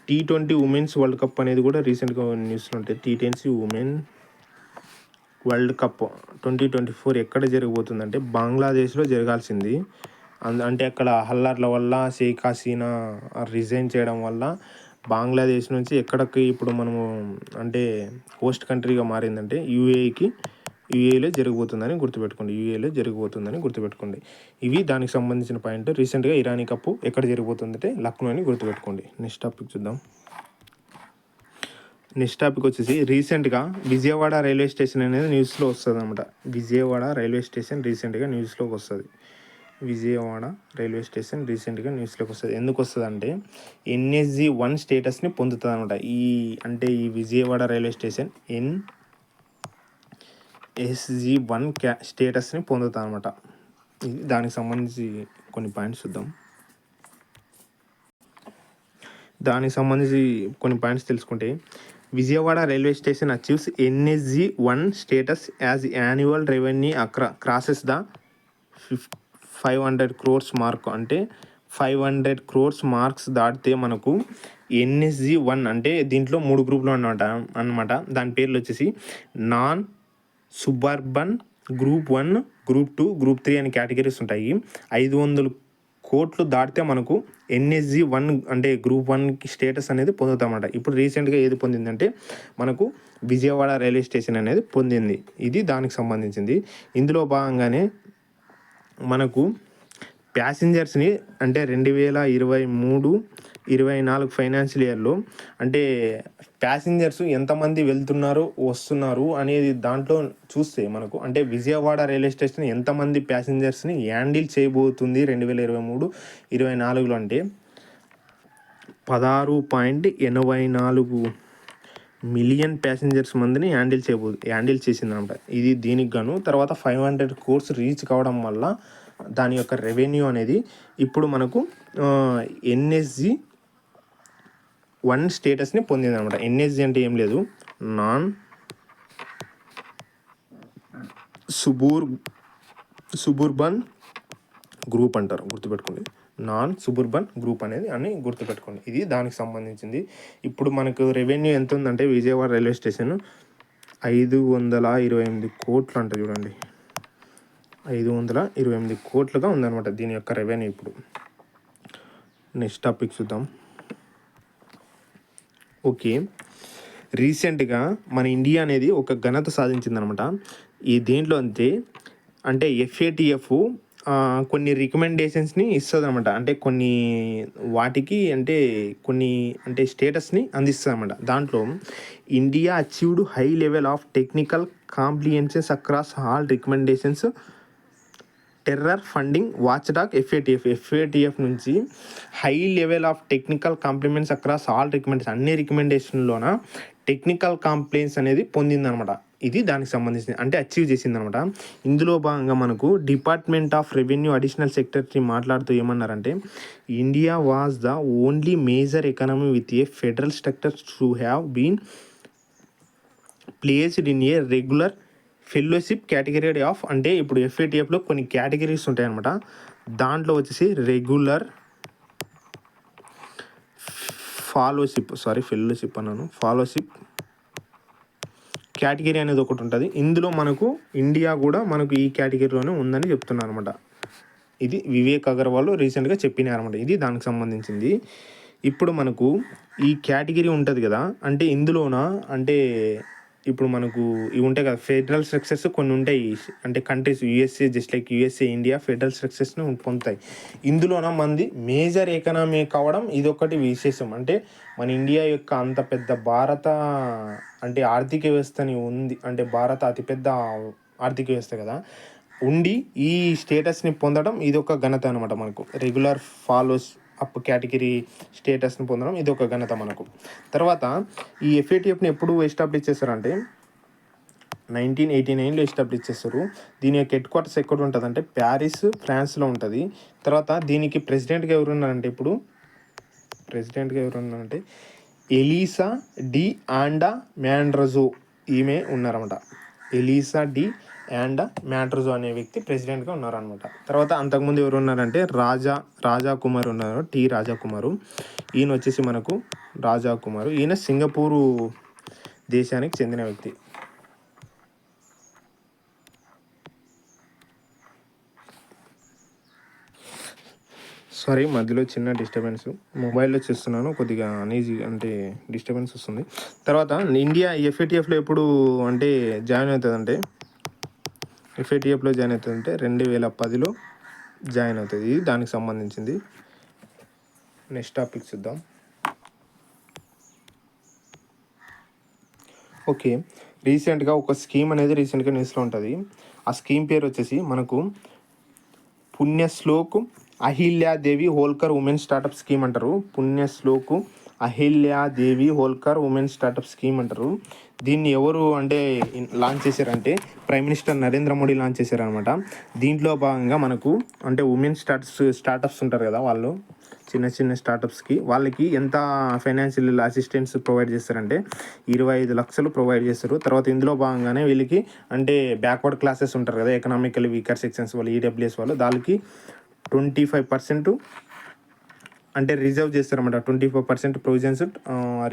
T20 ఉమెన్స్ వరల్డ్ కప్ అనేది కూడా రీసెంట్గా న్యూస్లో ఉంటాయి. T20 ఉమెన్ వరల్డ్ కప్ 2024 ఎక్కడ జరగబోతుందంటే బంగ్లాదేశ్లో జరగాల్సింది. అంటే అక్కడ హల్లార్ల వల్ల షేక్ హసీనా రిజైన్ చేయడం వల్ల బంగ్లాదేశ్ నుంచి ఎక్కడికి ఇప్పుడు మనము అంటే హోస్ట్ కంట్రీగా మారిందంటే యూఏలో జరగబోతుందని గుర్తుపెట్టుకోండి. ఇవి దానికి సంబంధించిన పాయింట్. రీసెంట్గా ఇరానీ కప్పు ఎక్కడ జరగబోతుందంటే లక్నో అని గుర్తుపెట్టుకోండి. నెక్స్ట్ టాపిక్ చూద్దాం. నెక్స్ట్ టాపిక్ వచ్చేసి రీసెంట్గా విజయవాడ రైల్వే స్టేషన్ అనేది న్యూస్లో వస్తుంది అనమాట. విజయవాడ రైల్వే స్టేషన్ రీసెంట్గా న్యూస్లోకి వస్తుంది. ఎందుకు వస్తుంది అంటే NSG 1 స్టేటస్ని పొందుతుంది అనమాట. ఈ విజయవాడ రైల్వే స్టేషన్ NSG 1 స్టేటస్ని పొందుతుంది అనమాట. దానికి సంబంధించి కొన్ని పాయింట్స్ చూద్దాం. తెలుసుకుంటే Vijayawada railway station achieves NSG 1 status as annual revenue crosses the 500 crores mark. అంటే 500 crores మార్క్స్ దాటితే మనకు NSG 1 అంటే దీంట్లో 3 గ్రూపులు అన్నమాట. దాని పేర్లు వచ్చేసి non suburban, group 1, group 2, group 3 అని కేటగిరీస్ ఉంటాయి. 500 కోట్లు దాటితే మనకు NSG 1 అంటే గ్రూప్ 1కి స్టేటస్ అనేది పొందుతామన్నమాట. ఇప్పుడు రీసెంట్గా ఏది పొందిందంటే మనకు విజయవాడ రైల్వే స్టేషన్ అనేది పొందింది. ఇది దానికి సంబంధించింది. ఇందులో భాగంగానే మనకు ప్యాసింజర్స్ని అంటే 2023-24 ఫైనాన్షియల్ ఇయర్లో అంటే ప్యాసింజర్స్ ఎంతమంది వస్తున్నారు అనేది దాంట్లో చూస్తే మనకు అంటే విజయవాడ రైల్వే స్టేషన్ ఎంతమంది ప్యాసింజర్స్ని హ్యాండిల్ చేయబోతుంది 2023-24లో అంటే 16.84 మిలియన్ ప్యాసింజర్స్ మందిని హ్యాండిల్ చేసిందనమాట. ఇది దీనికి గాను తర్వాత 500 crores రీచ్ కావడం వల్ల దాని యొక్క రెవెన్యూ అనేది ఇప్పుడు మనకు NSG 1 స్టేటస్ని పొందిందనమాట. NSG అంటే ఏం లేదు, నాన్ సుబుర్బన్ గ్రూప్ అంటారు, గుర్తుపెట్టుకోండి. నాన్ సుబుర్బన్ గ్రూప్ అనేది అని గుర్తుపెట్టుకోండి. ఇది దానికి సంబంధించింది. ఇప్పుడు మనకు రెవెన్యూ ఎంత ఉందంటే విజయవాడ రైల్వే స్టేషన్ 528 కోట్లు అంట, చూడండి 528 కోట్లుగా ఉందన్నమాట దీని యొక్క రెవెన్యూ. ఇప్పుడు నెక్స్ట్ టాపిక్ చూద్దాం. ఓకే, రీసెంట్గా మన ఇండియా అనేది ఒక ఘనత సాధించిందనమాట. ఈ దేంట్లో అంటే FATF కొన్ని రికమెండేషన్స్ని ఇస్తుంది అనమాట. అంటే కొన్ని వాటికి కొన్ని స్టేటస్ని అందిస్తుంది అనమాట. దాంట్లో India achieved high level of technical compliances across all recommendations terror funding watchdog FATF నుంచి high level of technical compliments across all recommendation, అన్ని రికమెండేషన్లోన టెక్నికల్ కాంప్లైంట్స్ అనేది పొందిందనమాట. ఇది దానికి సంబంధించింది, అంటే అచీవ్ చేసిందనమాట. ఇందులో భాగంగా మనకు department of revenue additional secretary మాట్లాడుతూ ఏమన్నారంటే, India was the only major economy with a federal structure to have been placed in a regular fellowship category of, అంటే ఇప్పుడు FATFలో కొన్ని కేటగిరీస్ ఉంటాయన్నమాట. దాంట్లో వచ్చేసి రెగ్యులర్ ఫెలోషిప్ కేటగిరీ అనేది ఒకటి ఉంటుంది. ఇందులో మనకు ఇండియా కూడా మనకు ఈ కేటగిరీలోనే ఉందని చెప్తున్నారు అనమాట. ఇది వివేక్ అగర్వాల్ రీసెంట్గా చెప్పినారనమాట. ఇది దానికి సంబంధించింది. ఇప్పుడు మనకు ఈ కేటగిరీ ఉంటుంది కదా, అంటే ఇందులోన ఇప్పుడు మనకు ఇవి ఉంటాయి కదా ఫెడరల్ స్ట్రక్చర్స్ కొన్ని ఉంటాయి, అంటే countries USA, just like USA India federal స్ట్రక్చర్స్ని పొందుతాయి. ఇందులోన మంది మేజర్ ఎకనామీ కావడం ఇది ఒకటి విశేషం. అంటే మన ఇండియా యొక్క అంత పెద్ద ఆర్థిక వ్యవస్థని ఉంది, అంటే భారత అతిపెద్ద ఆర్థిక వ్యవస్థ కదా ఉండి ఈ స్టేటస్ని పొందడం ఇది ఒక ఘనత అనమాట. మనకు రెగ్యులర్ ఫాలోస్ అప్ కేటగిరీ స్టేటస్ని పొందడం ఇది ఒక ఘనత మనకు. తర్వాత ఈ FATFని ఎప్పుడు ఎస్టాబ్లిష్ చేస్తారంటే 1989లో ఎస్టాబ్లిష్ చేస్తారు. దీని యొక్క హెడ్ క్వార్టర్స్ ఎక్కడ ఉంటుంది అంటే ప్యారిస్, ఫ్రాన్స్లో ఉంటుంది. తర్వాత దీనికి ప్రెసిడెంట్గా ఎవరున్నారంటే ఎలీసా డి ఆండా మ్యాండ్రజో ఈమె ఉన్నారన్నమాట. ఎలీసా డి అండ్ మ్యాట్రజో అనే వ్యక్తి ప్రెసిడెంట్గా ఉన్నారనమాట. తర్వాత అంతకుముందు ఎవరు ఉన్నారంటే రాజా కుమార్ ఉన్నారు, రాజా కుమారు. ఈయన వచ్చేసి మనకు రాజా కుమారు, ఈయన సింగపూరు దేశానికి చెందిన వ్యక్తి. సారీ, మధ్యలో చిన్న డిస్టర్బెన్స్, మొబైల్లో చూస్తున్నాను, కొద్దిగా అనీజీ డిస్టర్బెన్స్ వస్తుంది. తర్వాత ఇండియా FATFలో ఎప్పుడు జాయిన్ అవుతుందంటే FATFలో జాయిన్ అవుతుందంటే 2010లో జాయిన్ అవుతుంది. ఇది దానికి సంబంధించింది. నెక్స్ట్ టాపిక్ చూద్దాం. ఓకే, రీసెంట్గా ఒక స్కీమ్ అనేది రీసెంట్గా న్యూస్లో ఉంటుంది. ఆ స్కీమ్ పేరు వచ్చేసి మనకు పుణ్యశ్లోక్ అహిల్యాదేవి హోల్కర్ ఉమెన్ స్టార్టప్ స్కీమ్ అంటారు. పుణ్యశ్లోక్ అహిల్యాదేవి హోల్కర్ ఉమెన్ స్టార్టప్ స్కీమ్ అంటారు. దీన్ని ఎవరు లాంచ్ చేశారంటే prime minister Narendra Modi launch చేశారనమాట. దీంట్లో భాగంగా మనకు ఉమెన్ స్టార్టప్స్ ఉంటారు కదా, వాళ్ళు చిన్న స్టార్టప్స్కి వాళ్ళకి ఎంత ఫైనాన్షియల్ అసిస్టెన్స్ ప్రొవైడ్ చేస్తారంటే 25 లక్షలు ప్రొవైడ్ చేస్తారు. తర్వాత ఇందులో భాగంగానే వీళ్ళకి బ్యాక్వర్డ్ క్లాసెస్ ఉంటారు కదా, ఎకనామికల్ వీకర్ సెక్షన్స్ వాళ్ళు, EWS వాళ్ళు, దానికి 25% రిజర్వ్ చేస్తారన్నమాట. 25% ప్రొవిజన్స్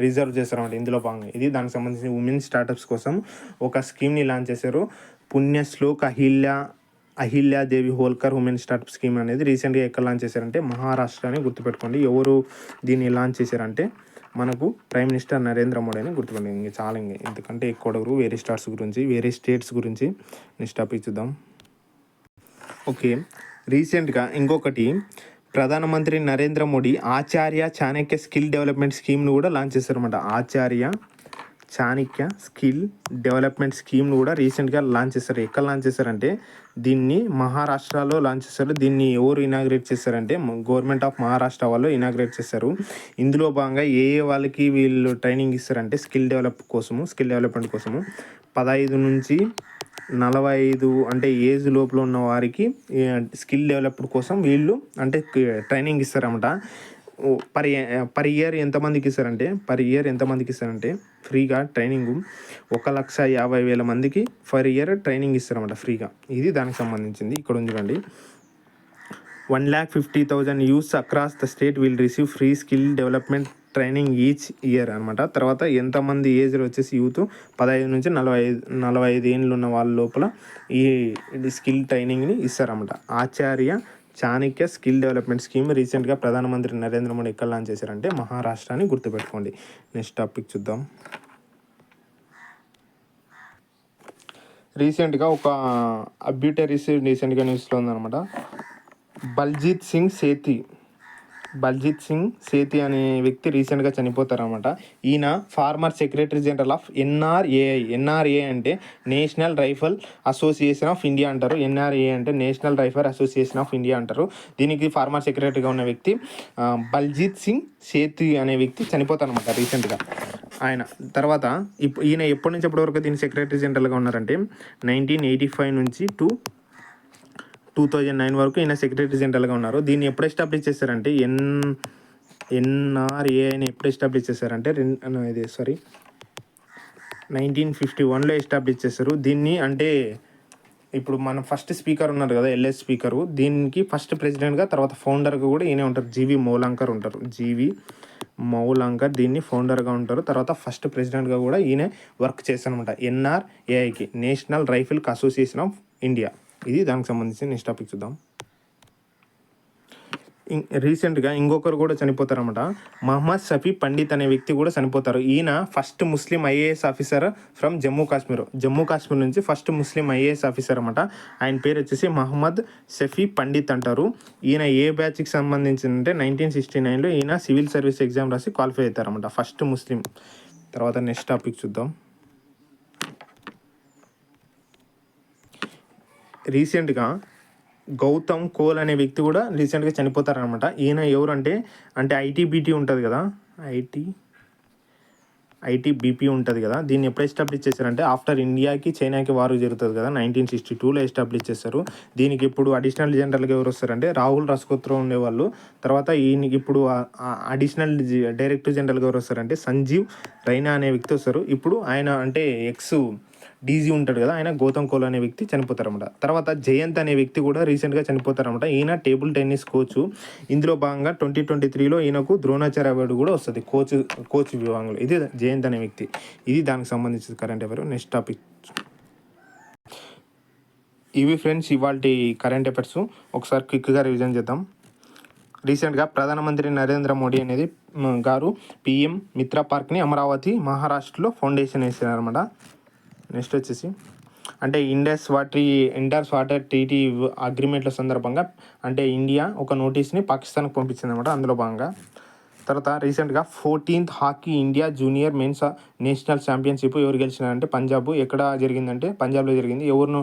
రిజర్వ్ చేస్తారన్నమాట ఇందులో భాగంగా. ఇది దానికి సంబంధించిన ఉమెన్ స్టార్టప్స్ కోసం ఒక స్కీమ్ని లాంచ్ చేశారు. పుణ్యశ్లోక్ అహిల్యాదేవి హోల్కర్ ఉమెన్ స్టార్టప్ స్కీమ్ అనేది రీసెంట్గా ఎక్కడ లాంచ్ చేశారంటే మహారాష్ట్ర అని గుర్తుపెట్టుకోండి. ఎవరు దీన్ని లాంచ్ చేశారంటే మనకు ప్రైమ్ మినిస్టర్ నరేంద్ర మోడీ అని గుర్తుపెట్టుకోండి. చాలా ఎందుకంటే ఎక్కువ వేరే స్టేట్స్ గురించి నెక్స్ట్ టాపిక్ చూద్దాం. ఓకే, రీసెంట్గా ఇంకొకటి ప్రధానమంత్రి నరేంద్ర మోడీ ఆచార్య చాణక్య స్కిల్ డెవలప్మెంట్ స్కీమ్ను కూడా లాంచ్ చేశారన్నమాట. ఆచార్య చాణక్య స్కిల్ డెవలప్మెంట్ స్కీమ్ను కూడా రీసెంట్గా లాంచ్ చేస్తారు. ఎక్కడ లాంచ్ చేస్తారంటే దీన్ని మహారాష్ట్రలో లాంచ్ చేస్తారు. దీన్ని ఎవరు ఇనాగ్రేట్ చేస్తారంటే గవర్నమెంట్ ఆఫ్ మహారాష్ట్ర వాళ్ళు ఇనాగ్రేట్ చేస్తారు. ఇందులో భాగంగా ఏ వాళ్ళకి వీళ్ళు ట్రైనింగ్ ఇస్తారంటే స్కిల్ డెవలప్మెంట్ కోసము 15 నుంచి 45 అంటే ఏజ్ లోపల ఉన్న వారికి స్కిల్ డెవలప్మెంట్ కోసం వీళ్ళు అంటే ట్రైనింగ్ ఇస్తారన్నమాట. పర్ ఇయర్ ఎంతమందికి ఇస్తారంటే ఫ్రీగా ట్రైనింగ్ 1,50,000 మందికి పర్ ఇయర్ ట్రైనింగ్ ఇస్తారన్నమాట ఫ్రీగా. ఇది దానికి సంబంధించింది. ఇక్కడ ఉంది చూడండి. 1,50,000 youths across the state will receive free skill development training each year అనమాట. తర్వాత ఎంతమంది ఏజ్లో వచ్చేసి యూత్ 15 నుంచి 45 ఏళ్ళు ఉన్న వాళ్ళ లోపల ఈ స్కిల్ ట్రైనింగ్ని ఇస్తారన్నమాట. ఆచార్య చాణక్య స్కిల్ డెవలప్మెంట్ స్కీమ్ రీసెంట్గా ప్రధానమంత్రి నరేంద్ర మోడీ ఎక్కడ లాంచ్ చేశారంటే మహారాష్ట్రాని గుర్తుపెట్టుకోండి. నెక్స్ట్ టాపిక్ చూద్దాం. రీసెంట్గా ఒక అబ్యూటరీస్ రీసెంట్గా న్యూస్లో ఉందన్నమాట. బల్జీత్ సింగ్ సేతి అనే వ్యక్తి రీసెంట్గా చనిపోతారన్నమాట. ఈయన former secretary general of NRA అంటే National Rifle Association of India అంటారు. ఎన్ఆర్ఏ అంటే National Rifle Association of India అంటారు. దీనికి ఫార్మర్ సెక్రటరీగా ఉన్న వ్యక్తి బల్జీత్ సింగ్ సేతి అనే వ్యక్తి చనిపోతారన్నమాట రీసెంట్గా. ఆయన తర్వాత ఈయన ఎప్పటి నుంచి ఎప్పటి వరకు దీని సెక్రటరీ జనరల్గా ఉన్నారంటే 1985 నుంచి 2009 వరకు ఈయన సెక్రటరీ జనరల్గా ఉన్నారు. దీన్ని ఎప్పుడు ఎస్టాబ్లిష్ చేశారంటే ఎన్ఆర్ఏని ఎప్పుడు ఎస్టాబ్లిష్ చేశారంటే 1951లో ఎస్టాబ్లిష్ చేశారు. దీన్ని అంటే ఇప్పుడు మన ఫస్ట్ స్పీకర్ ఉన్నారు కదా, ఎల్ఎస్ స్పీకరు, దీనికి ఫస్ట్ ప్రెసిడెంట్గా తర్వాత ఫౌండర్గా కూడా ఈయనే ఉంటారు. జీవి మౌలంకర్ దీన్ని ఫౌండర్గా ఉంటారు. తర్వాత ఫస్ట్ ప్రెసిడెంట్గా కూడా ఈయనే వర్క్ చేస్తారనమాట. ఎన్ఆర్ఏఐకి National Rifle Association of India. ఇది దానికి సంబంధించి నెక్స్ట్ టాపిక్ చూద్దాం. రీసెంట్గా ఇంకొకరు కూడా చనిపోతారన్నమాట. మహమ్మద్ షఫీ పండిత్ అనే వ్యక్తి కూడా చనిపోతారు. ఈయన first Muslim IAS officer from Jammu Kashmir నుంచి ఫస్ట్ ముస్లిం ఐఏఎస్ ఆఫీసర్ అన్నమాట. ఆయన పేరు వచ్చేసి మహమ్మద్ షఫీ పండిత్ అంటారు. ఈయన ఏ బ్యాచ్కి సంబంధించిందంటే 1969లో ఈయన సివిల్ సర్వీస్ ఎగ్జామ్ రాసి క్వాలిఫై అవుతారన్నమాట, ఫస్ట్ ముస్లిం. తర్వాత నెక్స్ట్ టాపిక్ చూద్దాం. రీసెంట్గా గౌతమ్ కోల్ అనే వ్యక్తి కూడా రీసెంట్గా చనిపోతారనమాట. ఈయన ఎవరు అంటే ఐటీబీటీ ఉంటుంది కదా, ఐటీబీపీ ఉంటుంది కదా, దీన్ని ఎప్పుడు ఎస్టాబ్లిష్ చేశారంటే ఆఫ్టర్ ఇండియాకి చైనాకి వారు జరుగుతుంది కదా, 1962లో ఎస్టాబ్లిష్ చేస్తారు. దీనికి ఇప్పుడు అడిషనల్ జనరల్గా ఎవరు వస్తారంటే రాహుల్ రస్కోత్రో ఉండేవాళ్ళు. తర్వాత ఈయనకి ఇప్పుడు అడిషనల్ డైరెక్టర్ జనరల్గా ఎవరు వస్తారంటే సంజీవ్ రైనా అనే వ్యక్తి వస్తారు. ఇప్పుడు ఆయన అంటే డీజీ ఉంటాడు కదా, ఆయన గౌతమ్ కోల్ అనే వ్యక్తి చనిపోతారన్నమాట. తర్వాత జయంత్ అనే వ్యక్తి కూడా రీసెంట్గా చనిపోతారన్నమాట. ఈయన టేబుల్ టెన్నిస్ కోచ్. ఇందులో భాగంగా 2023లో ఈయనకు ద్రోణాచార్య అవార్డు కూడా వస్తుంది కోచ్ విభాగంలో. ఇది జయంత్ అనే వ్యక్తి. ఇది దానికి సంబంధించిన కరెంట్ అఫైర్. Next topic. ఇవి ఫ్రెండ్స్ ఇవాళ కరెంట్ అఫైర్స్. ఒకసారి క్విక్గా రివిజన్ చేద్దాం. రీసెంట్గా ప్రధానమంత్రి నరేంద్ర మోడీ గారు పిఎం మిత్ర పార్క్ని అమరావతి మహారాష్ట్రలో ఫౌండేషన్ వేసారన్నమాట. నెక్స్ట్ వచ్చేసి అంటే ఇండస్ వాటర్ ట్రీటీ అగ్రిమెంట్ల సందర్భంగా అంటే ఇండియా ఒక నోటీస్ని పాకిస్తాన్కి పంపించింది అనమాట. అందులో భాగంగా తర్వాత రీసెంట్గా 14th hockey India junior men's national championship ఎవరు గెలిచినారంటే పంజాబ్. ఎక్కడ జరిగిందంటే పంజాబ్లో జరిగింది. ఎవరిను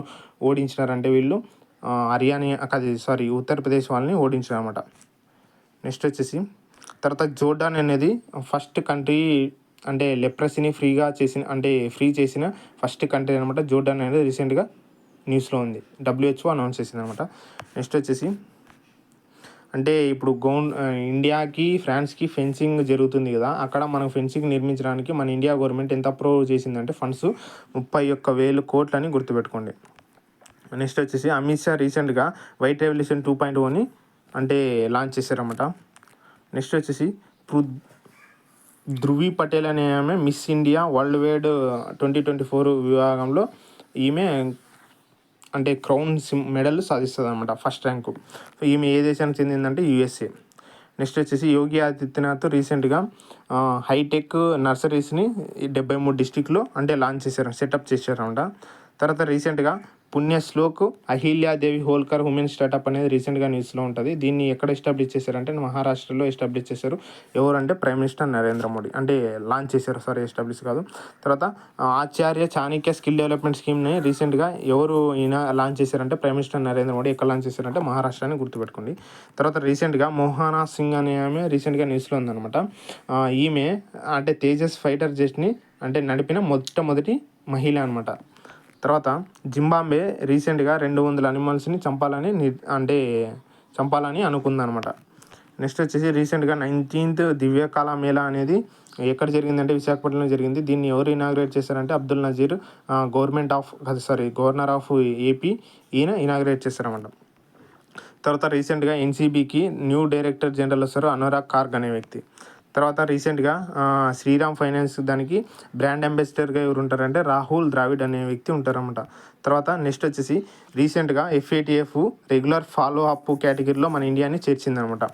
ఓడించినారంటే వీళ్ళు ఉత్తరప్రదేశ్ వాళ్ళని ఓడించారన్నమాట. నెక్స్ట్ వచ్చేసి తర్వాత జోర్డాన్ అనేది ఫస్ట్ కంట్రీ అంటే లెప్రసీని ఫ్రీ చేసిన ఫస్ట్ కంట్రీ అనమాట. జోర్డాన్ అనేది రీసెంట్గా న్యూస్లో ఉంది, WHO అనౌన్స్ చేసింది అనమాట. నెక్స్ట్ వచ్చేసి అంటే ఇప్పుడు ఇండియాకి ఫ్రాన్స్కి ఫెన్సింగ్ జరుగుతుంది కదా, అక్కడ మనం ఫెన్సింగ్ నిర్మించడానికి మన ఇండియా గవర్నమెంట్ ఎంత అప్రూవ్ చేసిందంటే ఫండ్స్ 31,000 కోట్లని గుర్తుపెట్టుకోండి. నెక్స్ట్ వచ్చేసి అమిత్ షా రీసెంట్గా వైట్ రెవల్యూషన్ 2.0 అంటే లాంచ్ చేశారన్నమాట. నెక్స్ట్ వచ్చేసి ధృవి పటేల్ అనే ఆమె మిస్ ఇండియా వరల్డ్ వైడ్ 2024 విభాగంలో ఈమె అంటే క్రౌన్ మెడల్ సాధిస్తుంది అనమాట, ఫస్ట్ ర్యాంకు. ఈమె ఏ దేశానికి చెందిందంటే USA. నెక్స్ట్ వచ్చేసి యోగి ఆదిత్యనాథ్ రీసెంట్గా హైటెక్ నర్సరీస్ని 73 డిస్టిక్లో అంటే లాంచ్ చేశారు, సెటప్ చేశారన్నమాట. తర్వాత రీసెంట్గా పుణ్యశ్లోక్ అహిల్యాదేవి హోల్కర్ ఉమెన్ స్టార్టప్ అనేది రీసెంట్గా న్యూస్లో ఉంటుంది. దీన్ని ఎక్కడ ఎస్టాబ్లిష్ చేశారంటే మహారాష్ట్రలో ఎస్టాబ్లిష్ చేశారు. ఎవరంటే ప్రైమ్ మినిస్టర్ నరేంద్ర మోడీ, అంటే లాంచ్ చేశారు, సారీ ఎస్టాబ్లిష్ కాదు. తర్వాత ఆచార్య చాణక్య స్కిల్ డెవలప్మెంట్ స్కీమ్ని రీసెంట్గా ఎవరు లాంచ్ చేశారంటే ప్రైమ్ మినిస్టర్ నరేంద్ర మోడీ. ఎక్కడ లాంచ్ చేశారంటే మహారాష్ట్రని గుర్తుపెట్టుకోండి. తర్వాత రీసెంట్గా మోహనా సింగ్ అనే ఆమె రీసెంట్గా న్యూస్లో ఉందన్నమాట. ఈమె అంటే తేజస్ ఫైటర్ జెట్ని అంటే నడిపిన మొట్టమొదటి మహిళ అనమాట. తర్వాత జింబాబ్వే రీసెంట్గా 200 అనిమల్స్ని చంపాలని అనుకుందనమాట. నెక్స్ట్ వచ్చేసి రీసెంట్గా 19th దివ్యకళ మేళా అనేది ఎక్కడ జరిగిందంటే విశాఖపట్నంలో జరిగింది. దీన్ని ఎవరు ఇనాగ్రేట్ చేశారంటే Abdul Nazeer, governor of AP, ఈయన ఇనాగ్రేట్ చేశారన్నమాట. తర్వాత రీసెంట్గా ఎన్సీబీకి న్యూ డైరెక్టర్ జనరల్ వస్తారు, అనురాగ్ కార్గ్ అనే వ్యక్తి. తర్వాత రీసెంట్గా శ్రీరామ్ ఫైనాన్స్ దానికి బ్రాండ్ అంబాసిడర్గా ఎవరు ఉంటారంటే రాహుల్ ద్రావిడ్ అనే వ్యక్తి ఉంటారన్నమాట. తర్వాత నెక్స్ట్ వచ్చేసి రీసెంట్గా FATF రెగ్యులర్ ఫాలో అప్ కేటగిరీలో మన ఇండియాని చేర్చిందనమాట.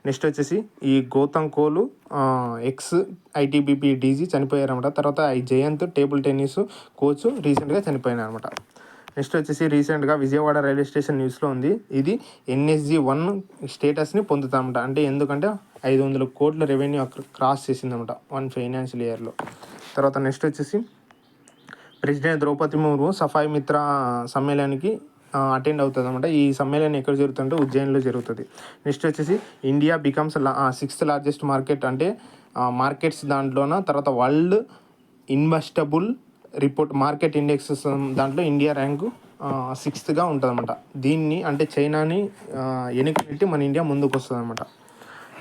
నెక్స్ట్ వచ్చేసి ఈ గౌతమ్ కోలు ఎక్స్ ITBP DG చనిపోయారన్నమాట. తర్వాత ఈ జయంత్ టేబుల్ టెన్నిస్ కోచ్ రీసెంట్గా చనిపోయినారన్నమాట. నెక్స్ట్ వచ్చేసి రీసెంట్గా విజయవాడ రైల్వే స్టేషన్ న్యూస్లో ఉంది. ఇది NSG 1 స్టేటస్ని పొందుతామట. అంటే ఎందుకంటే 500 కోట్ల రెవెన్యూ క్రాస్ చేసిందన్నమాట 1 ఫైనాన్షియల్ ఇయర్లో. తర్వాత నెక్స్ట్ వచ్చేసి ప్రెసిడెంట్ ద్రౌపది ముర్ము సఫాయి మిత్ర సమ్మేళనానికి అటెండ్ అవుతుంది అనమాట. ఈ సమ్మేళనం ఎక్కడ జరుగుతుందంటే ఉజ్జయిన్లో జరుగుతుంది. నెక్స్ట్ వచ్చేసి India becomes 6th largest market, అంటే మార్కెట్స్ దాంట్లోన. తర్వాత world investable report market index దాంట్లో ఇండియా ర్యాంకు 6th ఉంటుందన్నమాట. దీన్ని అంటే చైనాని వెనక్కి మన ఇండియా ముందుకు వస్తుంది అనమాట.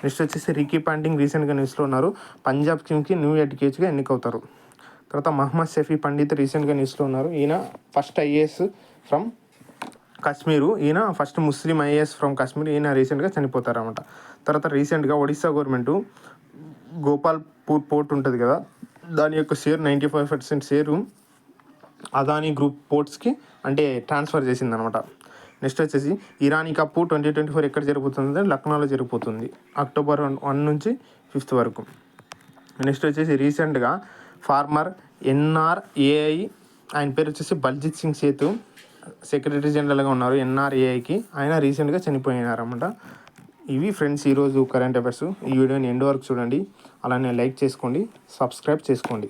నెక్స్ట్ వచ్చేసి రికీ పాంటింగ్ రీసెంట్గా న్యూస్లో ఉన్నారు. పంజాబ్ కింగ్కి న్యూ హెడ్ కోచ్గా ఎన్నికవుతారు. తర్వాత మహమ్మద్ షఫీ పండిత్ రీసెంట్గా న్యూస్లో ఉన్నారు. ఈయన ఫస్ట్ IAS ఫ్రమ్ కాశ్మీరు, ఈయన first Muslim IAS from Kashmir, ఈయన రీసెంట్గా చనిపోతారన్నమాట. తర్వాత రీసెంట్గా ఒడిశా గవర్నమెంటు గోపాల్పూర్ పోర్ట్ ఉంటుంది కదా, దాని యొక్క షేర్ 95% షేరు అదానీ గ్రూప్ పోర్ట్స్కి అంటే ట్రాన్స్ఫర్ చేసిందనమాట. నెక్స్ట్ వచ్చేసి ఇరానీ కప్ 2024 ఎక్కడ జరుగుతుంది? లక్నోలో జరిగిపోతుంది, అక్టోబర్ 1 నుంచి 5 వరకు. నెక్స్ట్ వచ్చేసి రీసెంట్గా ఫార్మర్ NRAI, ఆయన పేరు వచ్చేసి బల్జిత్ సింగ్ సేతు, సెక్రటరీ జనరల్గా ఉన్నారు NRAIకి. ఆయన రీసెంట్గా చనిపోయినారన్నమాట. ఇవి ఫ్రెండ్స్ ఈరోజు కరెంట్ అఫైర్స్. ఈ వీడియోని ఎండ్ వరకు చూడండి, అలానే లైక్ చేసుకోండి, సబ్స్క్రైబ్ చేసుకోండి.